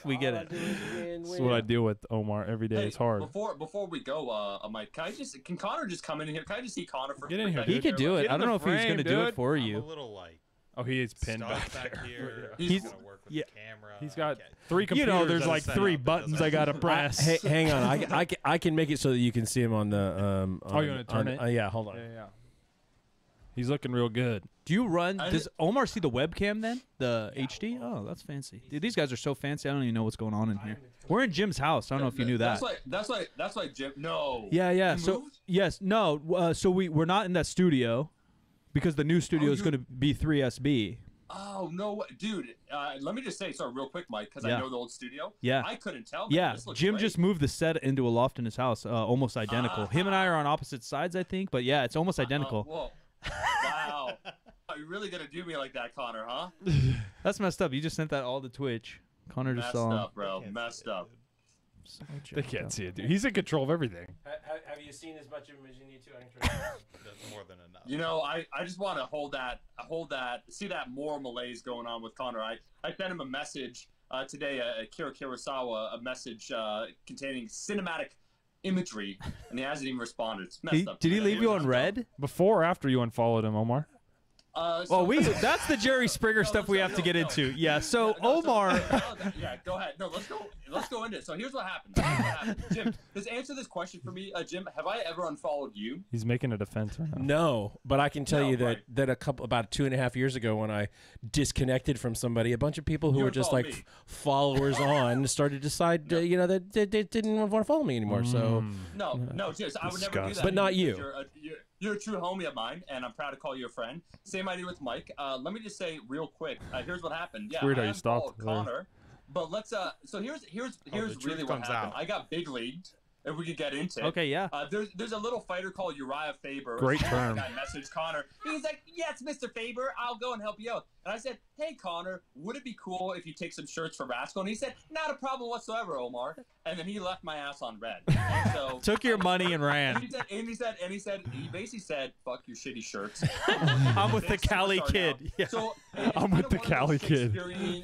We get it. That's what I deal with Omar every day. It's hard. Before we go, Mike, can Connor just come in here? Can I just see Connor for Get in here, He could do it. I don't know if he's going to do it for I'm you. a little like. Oh, he is pinned back here. He's gonna work with the camera. He's got 3 computers. There's like 3 buttons I gotta press. Hey, hang on. I can make it so that you can see him on the. Oh, you want to turn it? Yeah, hold on. Yeah. He's looking real good. Do you run? Does Omar see the webcam then? The HD? Oh, that's fancy. Dude, these guys are so fancy. I don't even know what's going on in here. We're in Jim's house. I don't know if you knew that. That's why Jim. No. Yeah. So yes, no. So we're not in that studio because the new studio is going to be 3SB. Oh no, dude! Let me just say, sorry, real quick, Mike, because I know the old studio. Yeah, I couldn't tell. Yeah, Jim just moved the set into a loft in his house, almost identical. Him and I are on opposite sides, I think, but yeah, it's almost identical. Whoa. Wow. Are you really gonna do me like that, Connor? Huh? That's messed up. You just sent that all to Twitch. Connor just saw. Messed up, bro. Messed up. They can't see it, dude. He's in control of everything. Have you seen as much of him as you need to? That's more than enough. I just want to hold that, see that more malaise going on with Connor. I sent him a message today, Kira Kurosawa, a message containing cinematic imagery, and he hasn't even responded. It's messed up. Did he leave you on red? Before or after you unfollowed him, Omar? That's the Jerry Springer stuff we have to get into. Yeah, so Omar. Yeah, go ahead. No, let's go into it. So here's what happened. Jim, just answer this question for me. Jim, have I ever unfollowed you? He's making a defense right now. No, but I can tell you that about 2.5 years ago when I disconnected from somebody, a bunch of people who were just like followers on started to decide, that they didn't want to follow me anymore. So no, just I would never do that. But not you. You're a true homie of mine, and I'm proud to call you a friend. Same idea with Mike. Let me just say real quick. Here's what happened. Yeah, weird I how you stopped Connor, but let's. So here's really what happened. I got big leagued. If we could get into it. Okay, yeah. There's a little fighter called Uriah Faber. Great term. I messaged Connor. He's like, yes, Mr. Faber, I'll go and help you out. And I said, hey, Connor, would it be cool if you take some shirts for basketball? And he said, not a problem whatsoever, Omar. And then he left my ass on red. And so took your money and ran. And he basically said, fuck your shitty shirts. I'm with the Cali kid. Yeah. So I'm with the Cali kid.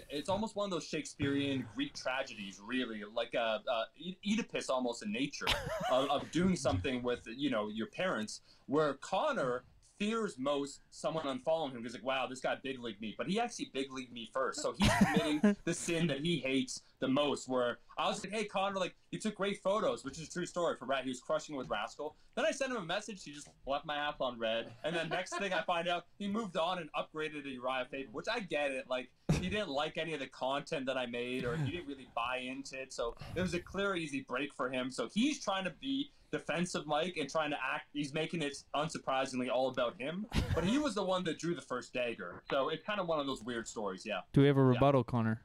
It's almost one of those Shakespearean Greek tragedies, really, like Oedipus almost in nature, of doing something with your parents. Where Connor fears most someone unfollowing him because like, wow, this guy big leagued me, but he actually big leagued me first. So he's committing the sin that he hates the most. Where I was like, hey Connor, like you took great photos, which is a true story for Rat. He was crushing with Rascal. Then I sent him a message. He just left my app on red, and then next thing I find out, he moved on and upgraded to Uriah Faber, which I get it. Like he didn't like any of the content that I made, or he didn't really buy into it. So it was a clear, easy break for him. So he's trying to be defensive Mike and trying to act. He's making it unsurprisingly all about him, but he was the one that drew the first dagger. So it's kind of one of those weird stories. Yeah. Do we have a rebuttal, Connor?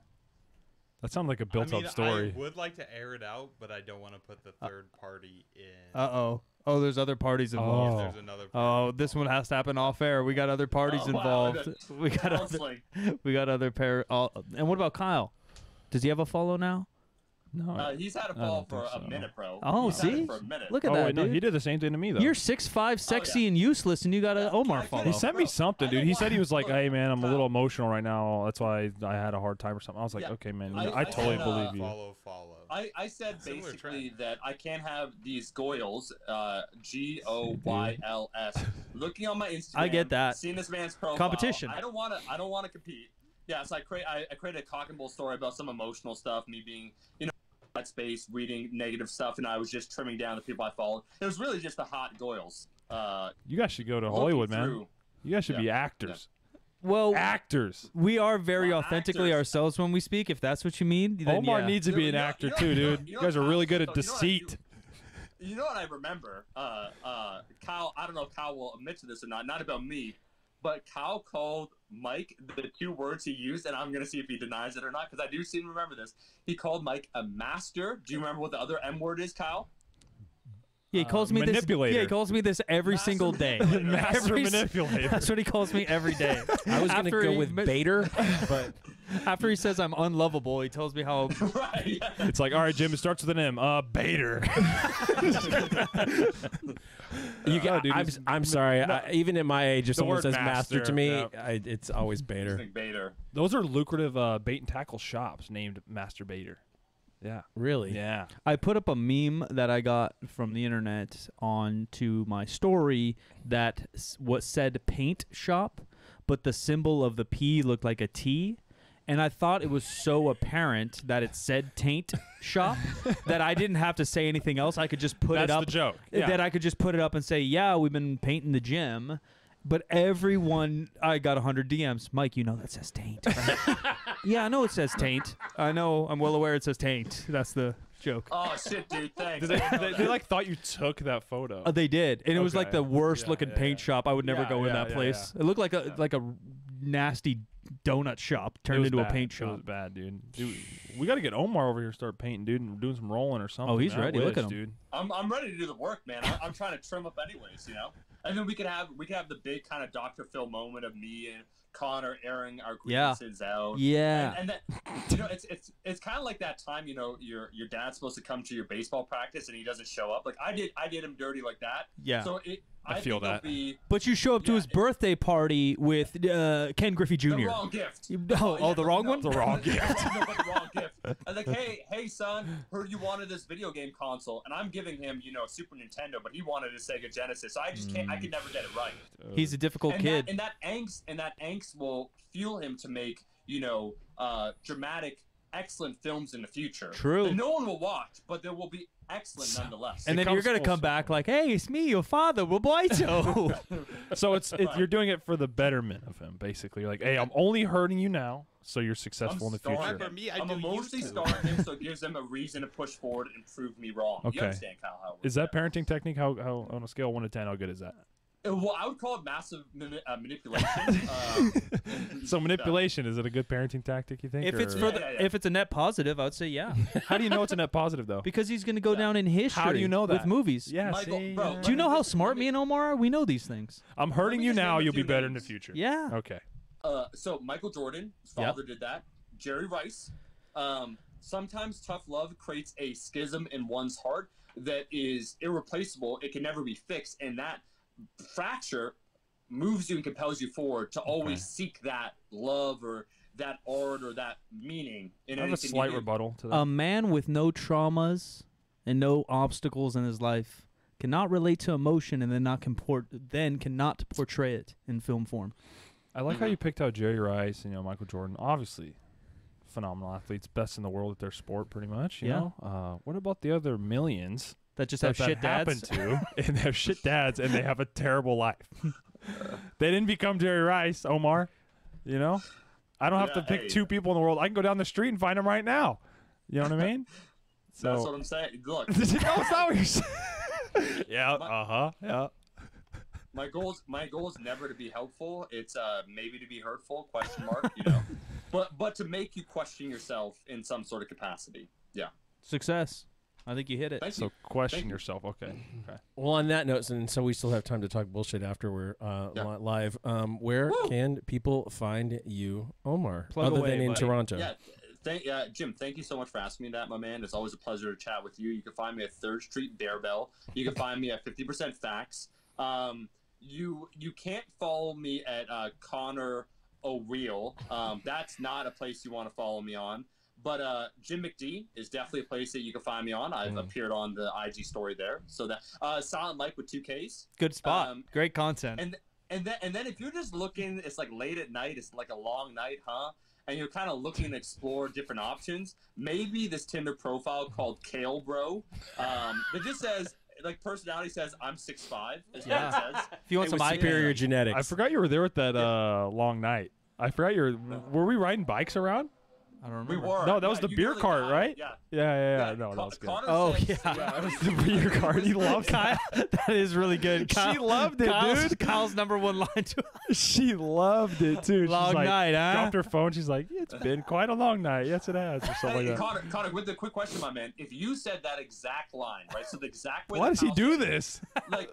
That sounds like a built-up story. I would like to air it out, but I don't want to put the third party in. Oh, there's other parties involved. There's another party. This one has to happen off air. We got other parties involved. We got other and what about Kyle? Does he have a follow now? No, he's had a fall for a minute, bro. Oh, he's see, had it for a minute. Look at that, wait, dude. No, he did the same thing to me though. You're 6'5", sexy and useless, and you got an Omar follow. He sent me something, dude. He said he was like, "Hey, man, I'm a little emotional right now. That's why I had a hard time or something." I was like, "Okay, man, I totally believe you." Follow. I said basically that I can't have these goyles, Goyls, looking on my Instagram. I get that. Seeing this man's profile. Competition. I don't want to compete. Yeah, so I created a cock and bull story about some emotional stuff, me being, that space, reading negative stuff, and I was just trimming down the people I followed. It was really just the hot goyles. You guys should go to Hollywood, man. You guys should be actors. Well, actors. We are very authentically ourselves when we speak, if that's what you mean. Then Omar needs to be an actor too, dude. You guys are really good at deceit. You know what I remember? Kyle, I don't know if Kyle will admit to this or not about me, but Kyle called Mike the two words he used, and I'm going to see if he denies it or not, because I do seem to remember this. He called Mike a master. Do you remember what the other M word is, Kyle? Yeah, he calls me manipulator. This. Yeah, he calls me this every single day. Master manipulator. That's what he calls me every day. I was going to go with baiter, but after he says I'm unlovable, he tells me how. Right. Yeah. It's like, all right, Jim, it starts with an M. Baiter. I'm sorry. No. Even at my age, if someone word says master to me, no. it's always baiter. Baiter. Those are lucrative bait and tackle shops named Master Baiter. Yeah. Really? Yeah. I put up a meme that I got from the internet onto my story that what said paint shop, but the symbol of the P looked like a T. And I thought it was so apparent that it said taint shop that I didn't have to say anything else. I could just put it up. That's the joke. Yeah. That I could just put it up and say, yeah, we've been painting the gym. But everyone, I got 100 DMs. Mike, you know that says taint, right? Yeah, I know it says taint. I know. I'm well aware it says taint. That's the joke. Oh, shit, dude. Thanks. They like thought you took that photo. They did. And it was like the worst looking paint shop. I would never go in that place. Yeah. It looked like a nasty donut shop turned into a paint shop. It was bad, dude. We got to get Omar over here, start painting, dude, and doing some rolling or something. Oh, he's ready. Look at him, dude. I'm ready to do the work, man. I'm trying to trim up anyways, And then we could have the big kind of Dr. Phil moment of me and Connor airing our grievances out. Yeah. And that, it's kind of like that time, your dad's supposed to come to your baseball practice and he doesn't show up. Like I did him dirty like that. Yeah. So I feel that. But you show up to his birthday party with Ken Griffey Jr. The wrong gift. The wrong one? The wrong gift. The wrong gift. I was like, hey, son, heard you wanted this video game console, and I'm giving him, Super Nintendo, but he wanted a Sega Genesis. So I just can't. I could never get it right. He's a difficult kid. And that angst will fuel him to make, dramatic, excellent films in the future. True. That no one will watch, but there will be excellent nonetheless. And then you're gonna come back like, "Hey, it's me, your father, Roberto." So you're doing it for the betterment of him, basically. You're like, "Hey, I'm only hurting you now, so you're successful in the future." For me, I'm emotionally scarring him, so it gives him a reason to push forward and prove me wrong. Okay. You understand, Kyle? How it works. Is that parenting technique? How on a scale of 1 to 10, how good is that? Well, I would call it massive manipulation. So manipulation, is it a good parenting tactic, you think? If it's if it's a net positive, I would say yeah. How do you know it's a net positive though? Because he's going to go down in history. How do you know that? With movies? Yeah. Michael, bro, Do you know how smart me and Omar are? We know these things. I'm hurting you now. You'll be better in the future. Yeah. Okay. So Michael Jordan, his father did that. Jerry Rice. Sometimes tough love creates a schism in one's heart that is irreplaceable. It can never be fixed, and that fracture moves you and compels you forward to always seek that love or that art or that meaning in anything. I have a slight rebuttal to that. A man with no traumas and no obstacles in his life cannot relate to emotion and then cannot portray it in film form. I like how you picked out Jerry Rice and Michael Jordan. Obviously, phenomenal athletes, best in the world at their sport, pretty much. You know. What about the other millions That just have shit happen dads. to and they have shit dads and they have a terrible life? They didn't become Jerry Rice, Omar. You know, I don't have to pick two people in the world. I can go down the street and find them right now. You know what I mean? So That's what I'm saying. Look, no, it's not what you're saying. Yeah. Yeah. my goal is never to be helpful. It's maybe to be hurtful? Question mark. You know, but to make you question yourself in some sort of capacity. Yeah. Success. I think you hit it. So question yourself. Okay. Well, on that note, and so we still have time to talk bullshit after we're live. Where can people find you, Omar, Plug other away, than in buddy. Toronto? Jim, thank you so much for asking me that, my man. It's always a pleasure to chat with you. You can find me at 3rd Street Bearbell. You can find me at 50% Facts. You can't follow me at Connor O'Real. That's not a place you want to follow me on. But Jim McD is definitely a place that you can find me on. I've appeared on the IG story there. So that Silent Mike with 2 Ks. Good spot. Great content. And then if you're just looking, it's like late at night. It's like a long night, huh? And you're kind of looking to explore different options. Maybe this Tinder profile called Kale Bro, that just says, like, personality says, I'm 6'5", is what it says. If you want some superior genetics. I forgot you were there with that long night. I forgot were we riding bikes around? I don't remember. We were. No, that was the you beer really cart, got it. right? Yeah. Yeah. No, that was good. Oh, yeah. That was the beer cart. He loved Kyle, that is really good. She loved it, dude. Kyle's number one line to She loved it too. Long She's like, night, huh? Dropped her phone. She's like, "It's been quite a long night." Yes, it has. Or something like that. Connor, with the quick question, my man, if you said that exact line, right? So the exact way. Why that does he Kyle do said it, this?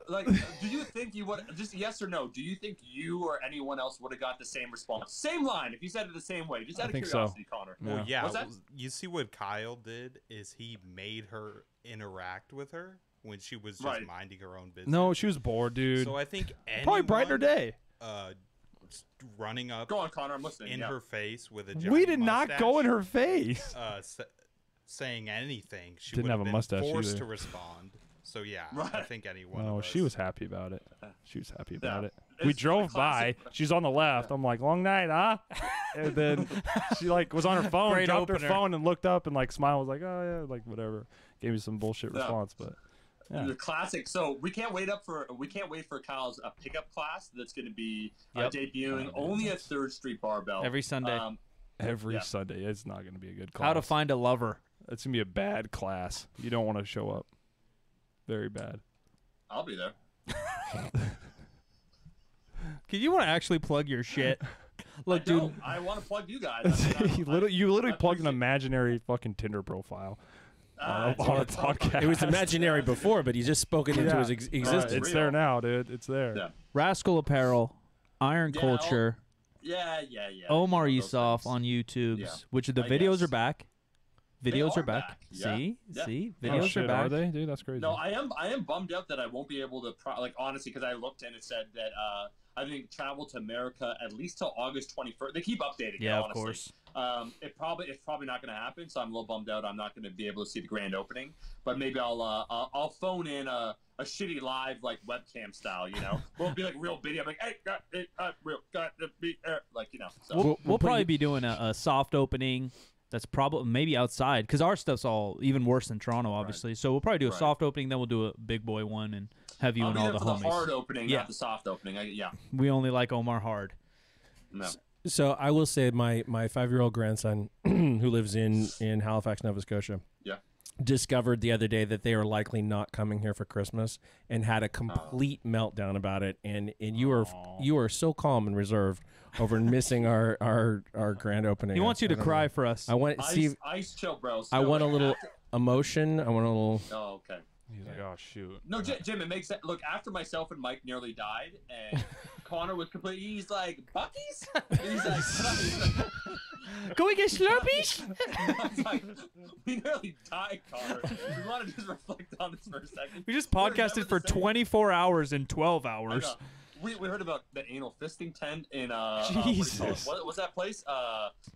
Like, do you think you would, just yes or no? Do you think you or anyone else would have got the same response, same line, if you said it the same way? Just out of think so. curiosity, Connor. Well, yeah. What's that? You see what Kyle did is he made her interact with her when she was just minding her own business. No, she was bored, dude. So I think Probably brighten her day. Running up Go on, Connor. I'm listening. in yeah. her face with a giant We did not mustache, go in her face. saying anything. She Didn't would have a been mustache forced either. to respond. So yeah, Right. I think anyone. No, of she us- was happy about it. She was happy about it. It's We like drove by. classic- She's on the left. I'm like, "Long night, huh?" And then she like was on her phone, Great dropped opener. her phone, and looked up and like smiled. Was like, "Oh yeah," like whatever. Gave me some bullshit Yeah. response, but yeah. The classic. So we can't wait for Kyle's pickup class that's going to be debuting only at 3rd Street Barbell every Sunday. Every yeah. Sunday. It's not going to be a good class. How to find a lover. It's going to be a bad class. You don't want to show up. Very bad. I'll be there. You want to actually plug your shit? Look, dude. I want to plug you guys. you literally plugged an imaginary fucking Tinder profile on a podcast. It was imaginary before, but he just spoke it into his existence. It's there now, dude. It's there. Yeah. Rascal Apparel, Iron Yeah, Culture, Yeah. Omar You know those Isuf things. on YouTube, Yeah. which the I videos guess. are back. Videos are are back. back. Yeah. See? Yeah. See? Oh, Videos shit, are back. are they? Dude, that's crazy. No, I am bummed out that I won't be able to honestly, because I looked and it said that I think travel to America at least till August 21st. They keep updating. Yeah, it, of honestly. course. It's probably not going to happen, so I'm a little bummed out. I'm not going to be able to see the grand opening, but maybe I'll phone in a shitty live like webcam style. You know, won't be like real video. I'm like, hey, got to be like you know. So. We'll probably be doing a soft opening. That's probably maybe outside because our stuff's all even worse than Toronto, obviously. So we'll probably do a soft opening, then we'll do a big boy one and have you I'll and be all there the for homies. the hard opening, Yeah. not the soft opening. Yeah. We only like Omar hard. No. So I will say my 5-year-old grandson who lives in Halifax, Nova Scotia, discovered the other day that they are likely not coming here for Christmas and had a complete meltdown about it. And you are so calm and reserved over missing our grand opening. He wants you to I don't cry know. for us. I want Ice chill, bro. I So, want a like, little after- emotion. I want a little. Oh, okay. He's like, "Oh shoot." No, Jim, it makes sense. Look, after myself and Mike nearly died, and Connor was completely. He's like, Bucky's? He's like, Can we get Slurpees? I was like, we nearly died, Connor. We want to just reflect on this for a second. We just We're podcasted never for the same. 24 hours and 12 I hours. know. We heard about the anal fisting tent in what do you call it? Jesus. What was that place?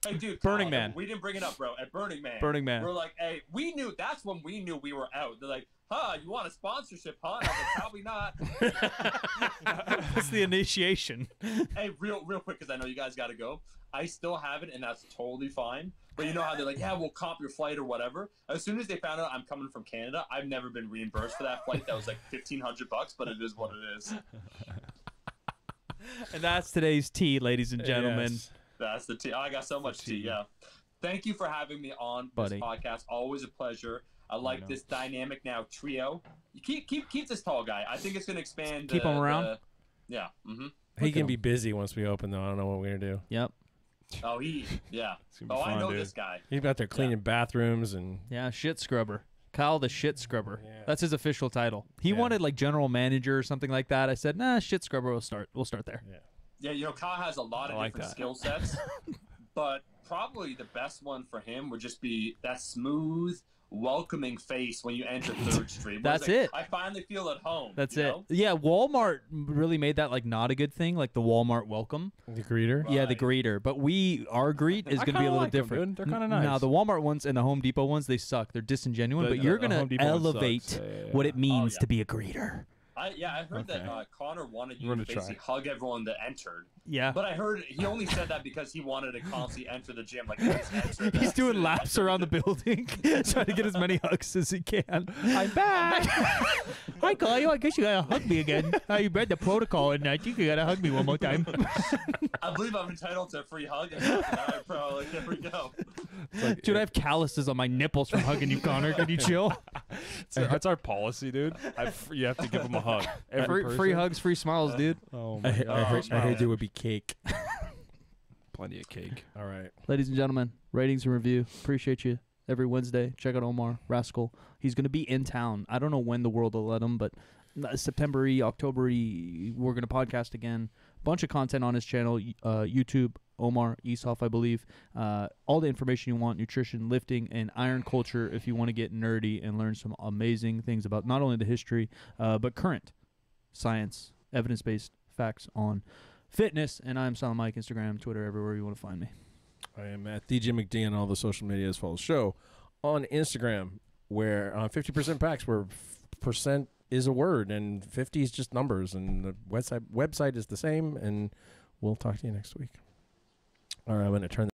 Hey dude, Burning Kyle, Man. We didn't bring it up, bro. At Burning Man. Burning Man. We're like, hey, we knew. That's when we knew we were out. They're like, You want a sponsorship, huh? And I was like, probably not. That's the initiation. Hey, real quick, because I know you guys got to go. I still have it, and that's totally fine. But you know how they're like, yeah, we'll comp your flight or whatever. As soon as they found out I'm coming from Canada, I've never been reimbursed for that flight. That was like $1,500, but it is what it is. And that's today's tea, ladies and gentlemen. Yes. That's the tea. Oh, I got so much tea. Yeah. Thank you for having me on this podcast. Always a pleasure. I like this dynamic now trio. You keep this tall guy. I think it's gonna expand. Keep him around. Yeah. Mm-hmm. He can be busy once we open, though. I don't know what we're gonna do. Yep. Oh, yeah. Oh, I know this guy. He's out there cleaning bathrooms and Shit scrubber. Kyle the shit scrubber. Yeah. That's his official title. He wanted like general manager or something like that. I said, nah, shit scrubber. We'll start there. Yeah, Kyle has a lot of different skill sets, but probably the best one for him would just be that smooth, welcoming face when you enter 3rd Street. That's it. I finally feel at home. That's it. Yeah, Walmart really made that like not a good thing, like the Walmart welcome. the greeter. Right. Yeah, the greeter. But our greet is going to be a little different. They're kind of nice. Now, the Walmart ones and the Home Depot ones, they suck. They're disingenuous, but you're going Home to Depot one elevate sucks. Yeah. what it means to be a greeter. I heard that Connor wanted you We're to gonna basically hug everyone that entered. Yeah. But I heard he only said that because he wanted to constantly enter the gym. Like he's doing laps around the building, trying to get as many hugs as he can. I'm back. Hi, Kyle. I guess you gotta hug me again. You read the protocol, and I think you gotta hug me one more time. I believe I'm entitled to a free hug. All right, bro. Like, there we go. Dude, I have calluses on my nipples from hugging you, Connor. Can you chill? That's our policy, dude. You have to give them a hug. Free hugs, free smiles, dude. Oh I my god. heard it would be cake. Plenty of cake. All right. Ladies and gentlemen, ratings and review. Appreciate you every Wednesday. Check out Omar Rascal. He's going to be in town. I don't know when the world will let him, but September-y, October-y, we're going to podcast again. Bunch of content on his channel, YouTube, Omar Isuf, I believe. All the information you want, nutrition, lifting, and iron culture if you want to get nerdy and learn some amazing things about not only the history, but current science, evidence-based facts on fitness. And I'm Silent Mike, Instagram, Twitter, everywhere you want to find me. I am at DJ McD on all the social medias. Follow the show on Instagram, where on 50% packs, where percent is a word and 50 is just numbers, and the website is the same. And we'll talk to you next week. All right, I'm going to turn